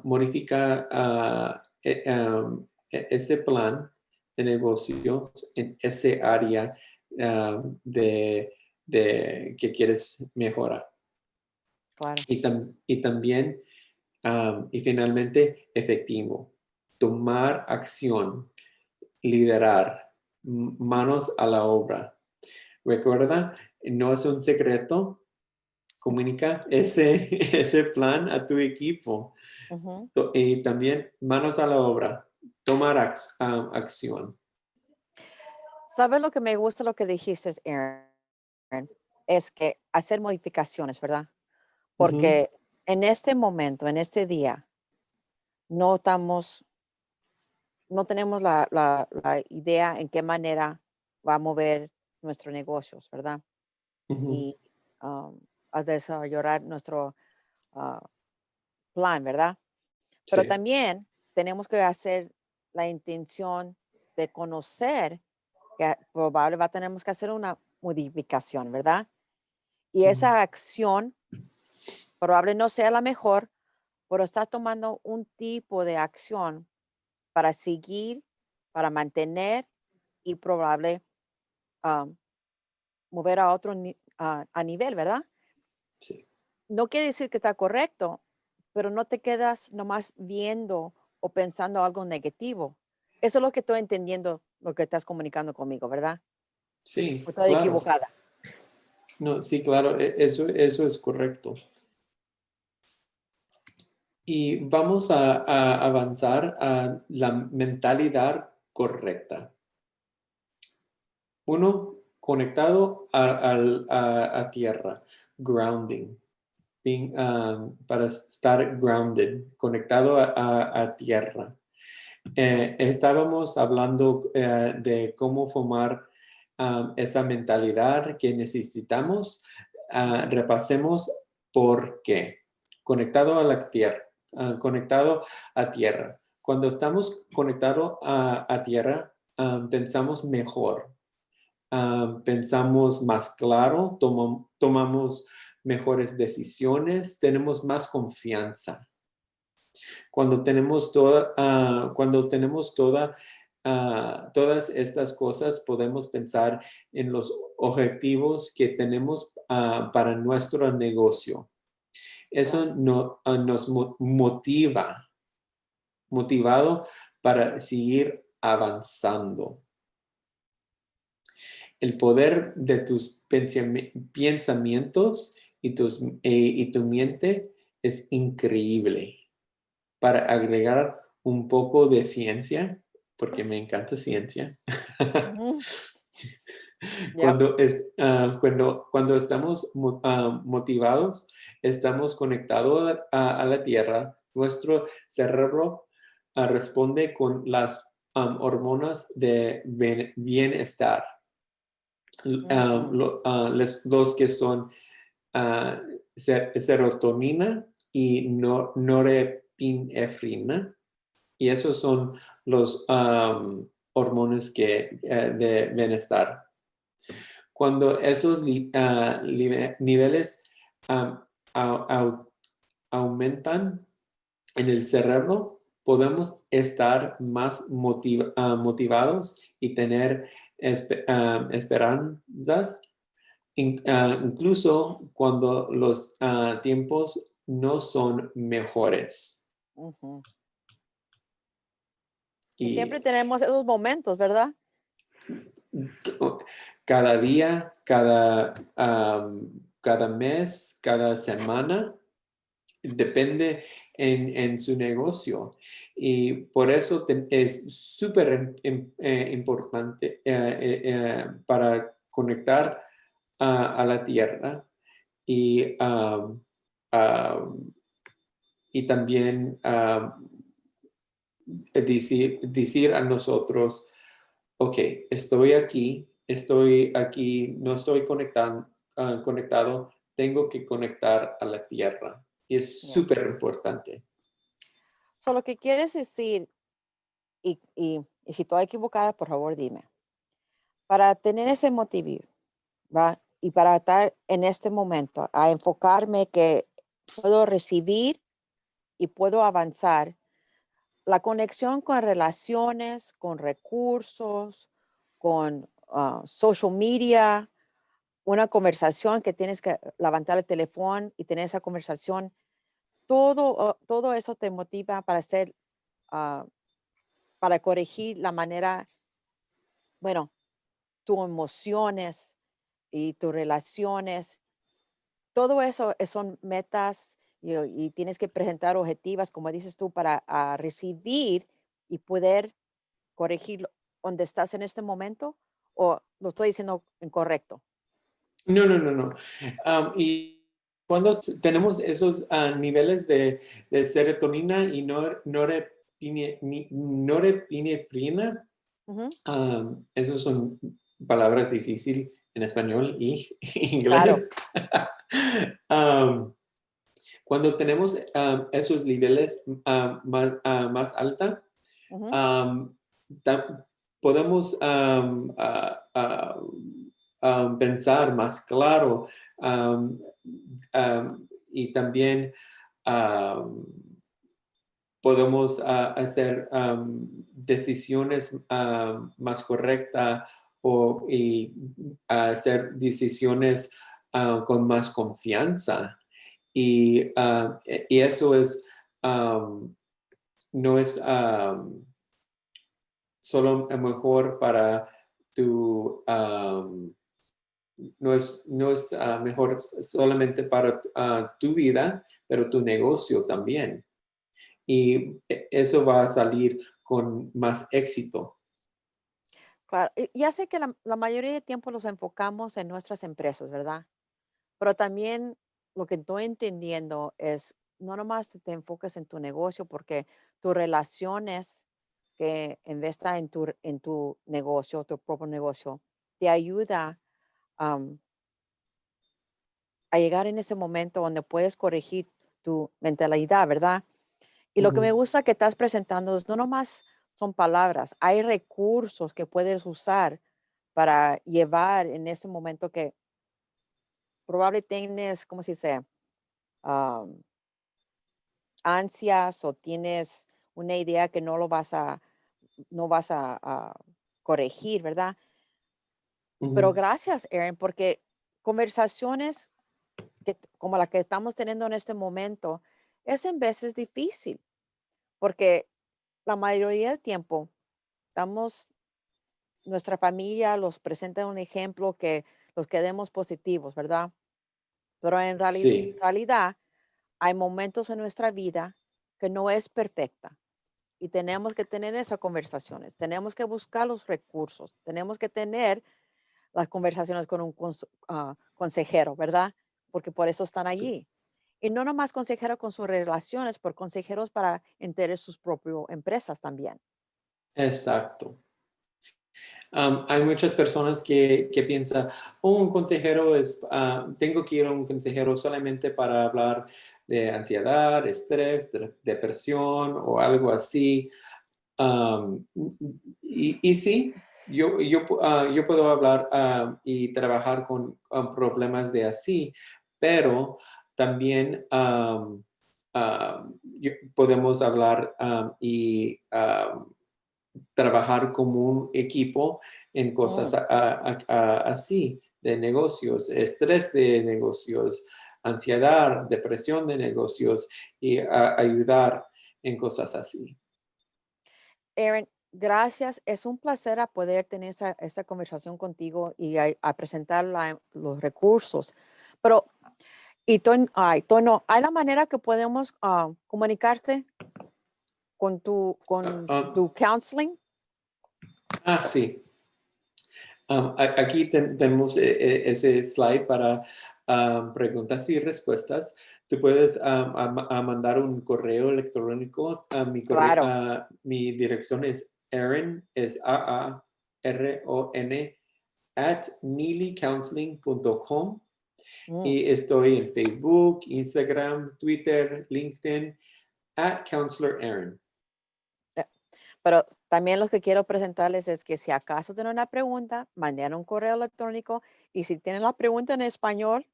modifica ese plan de negocios en ese área que quieres mejorar. Claro. Y también, y finalmente, efectivo. Tomar acción, liderar, manos a la obra. Recuerda, no es un secreto. Comunica ese plan a tu equipo. Ujú. Y también manos a la obra, tomar acción. ¿Sabes lo que me gusta lo que dijiste, Aaron? Es que hacer modificaciones, ¿verdad? Ujú, Porque en este momento, en este día, no estamos, no tenemos la idea en qué manera va a mover nuestros negocios, ¿verdad? Ujú. y a desarrollar nuestro ah, plan, ¿verdad? Pero Sí. también tenemos que hacer la intención de conocer que probablemente tenemos que hacer una modificación, ¿verdad? Y Ujú. esa acción probable no sea la mejor, pero estás tomando un tipo de acción para seguir, para mantener y probable am, mover a otro a nivel, ¿verdad? Sí. No quiere decir que está correcto, pero no te quedas nomás viendo o pensando algo negativo. Eso es lo que estoy entendiendo, lo que estás comunicando conmigo, ¿verdad? ¿O Sí, estoy claro. equivocada? No, sí, claro, eso es correcto. Y vamos a avanzar a la mentalidad correcta. Uno, conectado a tierra, grounding, para estar grounded, conectado a tierra. Estábamos hablando de cómo formar esa mentalidad que necesitamos. Ujú, Repasemos por qué. Conectado a la tierra, conectado a tierra. Cuando estamos conectados a tierra, pensamos mejor, pensamos más claro, tomamos mejores decisiones, tenemos más confianza. Cuando tenemos todas estas cosas, podemos pensar en los objetivos que tenemos para nuestro negocio. Eso claro. nos motivado para seguir avanzando. El poder de tus pensamientos y tu mente es increíble. Para agregar un poco de ciencia, porque me encanta ciencia. Ujú, yep, Cuando estamos motivados, estamos conectados a la tierra, nuestro cerebro responde con las hormonas de bienestar. mm, Los que son ah, serotonina y norepinefrina. Y esos son los hormonas de bienestar. Cuando esos niveles am, au- au- aumentan en el cerebro, podemos estar más motivados y tener esperanzas, incluso cuando los tiempos no son mejores. ujú. Y siempre Y tenemos esos momentos, ¿verdad? cada día, cada mes, cada semana, depende en su negocio. Y por eso es súper importante para conectar a la tierra y, um, y también decir a nosotros, ok, estoy aquí, no estoy conectado, tengo que conectar a la tierra. Y es Ya. súper importante. So, lo que quieres decir, y si estoy equivocada, por favor, dime. Para tener ese motivo, ¿va? Y para estar en este momento, a enfocarme que puedo recibir y puedo avanzar, la conexión con relaciones, con recursos, con social media, una conversación que tienes que levantar el teléfono y tener esa conversación, todo eso te motiva para hacer, ah, para corregir la manera, bueno, tus emociones y tus relaciones. Todo eso son metas y tienes que presentar objetivas, como dices tú, para recibir y poder corregir donde estás en este momento, o lo estoy diciendo incorrecto. No, no, no, no. Y cuando tenemos esos niveles de serotonina y norepinefrina, Ujú, esas son palabras difíciles en español y Claro. inglés. Am, Cuando tenemos esos niveles más alta, Ujú. am, podemos pensar más claro, am, y también am, podemos hacer decisiones más correctas y hacer decisiones con más confianza. Y eso um, no es solo mejor para tu, no es mejor solamente para tu vida, pero tu negocio también. Y eso va a salir con más éxito. Claro, ya sé que la mayoría de tiempo nos enfocamos en nuestras empresas, ¿verdad? Pero también lo que estoy entendiendo es, no nomás te enfoques en tu negocio, porque tus relaciones que investa en tu negocio, tu propio negocio, te ayuda am, a llegar en ese momento donde puedes corregir tu mentalidad, ¿verdad? Y lo que me Ujú. gusta que estás presentando es no nomás son palabras, hay recursos que puedes usar para llevar en ese momento que probablemente tienes, ¿cómo se dice? Am, ansias o tienes una idea que no vas a corregir, ¿verdad? Pero Ujú. gracias, Erin, porque conversaciones como la que estamos teniendo en este momento es en veces difícil, porque la mayoría del tiempo estamos, nuestra familia los presenta un ejemplo que los quedemos positivos, ¿verdad? Pero en Sí, realidad hay momentos en nuestra vida que no es perfecta y tenemos que tener esas conversaciones, tenemos que buscar los recursos, tenemos que tener las conversaciones con un consejero, ¿verdad? Porque por eso están sí, allí. Y no nomás consejero con sus relaciones, por consejeros para entender sus propias empresas también. exacto. Hay muchas personas que piensan, oh, un consejero tengo que ir a un consejero solamente para hablar de ansiedad, estrés, depresión o algo así. Y sí, yo puedo hablar y trabajar con problemas de así, pero también podemos hablar y trabajar como un equipo en cosas Mm. así, de negocios, estrés de negocios, ansiedad, depresión de negocios y ayudar en cosas así. Erin, gracias. Es un placer a poder tener esa conversación contigo y a presentar los recursos. Pero, Tono, ¿hay la manera que podemos comunicarte Ah, con ah, tu counseling? sí. Aquí tenemos ese slide para preguntas y respuestas. Tú puedes mandar un correo electrónico. Claro. Mi dirección es Aaron, es AARON, @neelycounseling.com. Mm. Y estoy en Facebook, Instagram, Twitter, LinkedIn, @Counselor Aaron. Eh, Pero también lo que quiero presentarles es que si acaso tienen una pregunta, manden un correo electrónico y si tienen la pregunta en español,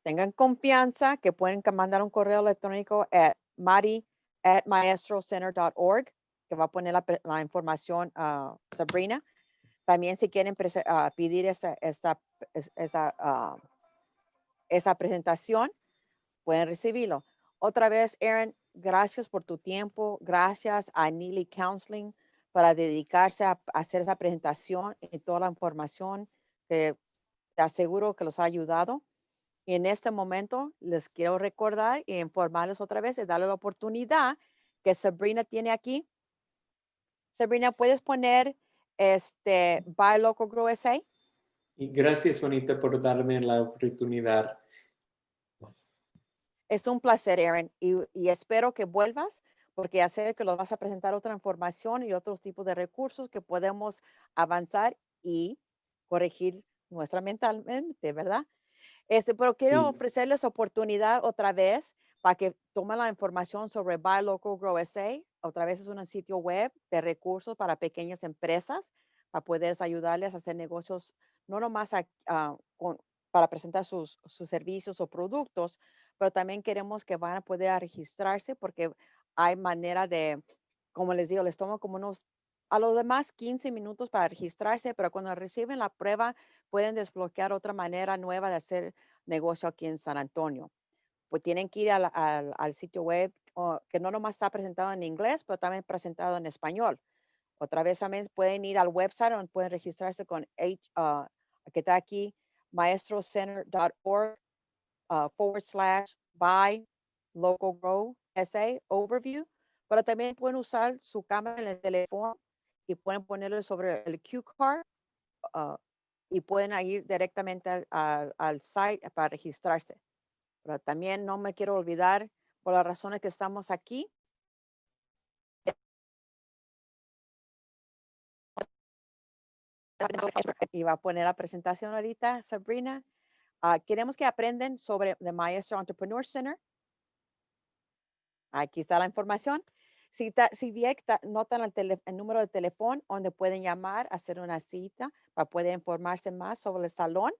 tengan confianza que pueden mandar un correo electrónico a mari@maestrocenter.org, que va a poner la información a Sabrina. También si quieren pedir esa presentación, pueden recibirlo. Otra vez, Aaron, gracias por tu tiempo. Gracias a Neely Counseling para dedicarse a hacer esa presentación y toda la información que te aseguro que los ha ayudado. Y en este momento les quiero recordar e informarles otra vez y darle la oportunidad que Sabrina tiene aquí. Sabrina, ¿puedes poner Buy Local Grow SA? Y gracias, Juanita, por darme la oportunidad. Es un placer, Aaron, y espero que vuelvas porque ya sé que los vas a presentar otra información y otros tipos de recursos que podemos avanzar y corregir nuestra mentalmente, ¿verdad? Pero quiero Sí, ofrecerles oportunidad otra vez para que tomen la información sobre Buy Local Grow SA. Otra vez es un sitio web de recursos para pequeñas empresas, para poder ayudarles a hacer negocios, no nomás para presentar sus servicios o productos, pero también queremos que van a poder registrarse porque hay manera de, como les digo, les tomo como a los demás 15 minutos para registrarse, pero cuando reciben la prueba pueden desbloquear otra manera nueva de hacer negocio aquí en San Antonio. Pues tienen que ir al sitio web que no nomás está presentado en inglés, pero también presentado en español. Otra vez también pueden ir al website donde pueden registrarse con que está aquí, maestrocenter.org /by local grow SA overview, pero también pueden usar su cámara en el teléfono y pueden ponerlo sobre el Q card ah, y pueden ir directamente al site para registrarse. Pero también no me quiero olvidar, por las razones que estamos aquí, y va a poner la presentación ahorita, Sabrina. Queremos que aprendan sobre The Maestro Entrepreneur Center. Aquí está la información. Si bien notan el número de teléfono donde pueden llamar, hacer una cita para poder informarse más sobre el salón,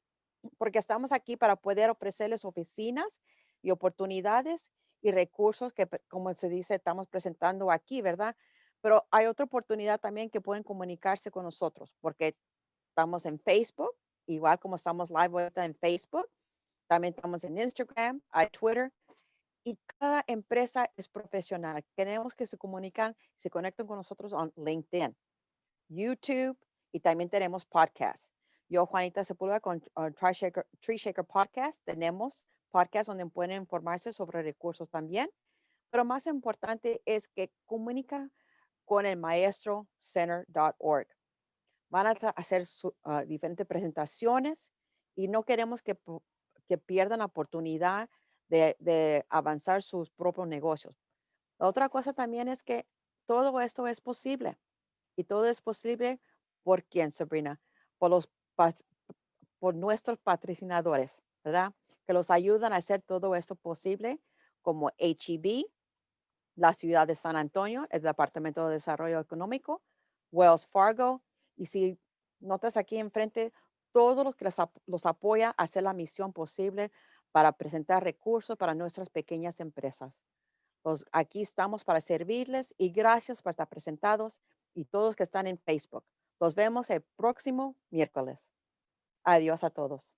porque estamos aquí para poder ofrecerles oficinas y oportunidades y recursos que, como se dice, estamos presentando aquí, ¿verdad? Pero hay otra oportunidad también que pueden comunicarse con nosotros, porque estamos en Facebook, igual como estamos live ahorita en Facebook, también estamos en Instagram, hay Twitter, y cada empresa es profesional. Queremos que se conecten con nosotros en LinkedIn, YouTube y también tenemos podcast. Yo, Juanita Sepúlveda, con Tree Shaker Podcast, tenemos podcast donde pueden informarse sobre recursos también. Pero más importante es que comunica con el maestrocenter.org. Van a hacer diferentes presentaciones y no queremos que pierdan la oportunidad de avanzar sus propios negocios. La otra cosa también es que todo esto es posible y todo es posible por quién, Sabrina, por por nuestros patrocinadores, ¿verdad? Que los ayudan a hacer todo esto posible, como HEB, la ciudad de San Antonio, el Departamento de Desarrollo Económico, Wells Fargo, y si notas aquí enfrente, todos los que los apoya a hacer la misión posible para presentar recursos para nuestras pequeñas empresas. Aquí estamos para servirles y gracias por estar presentados y todos que están en Facebook. Los vemos el próximo miércoles. Adiós a todos.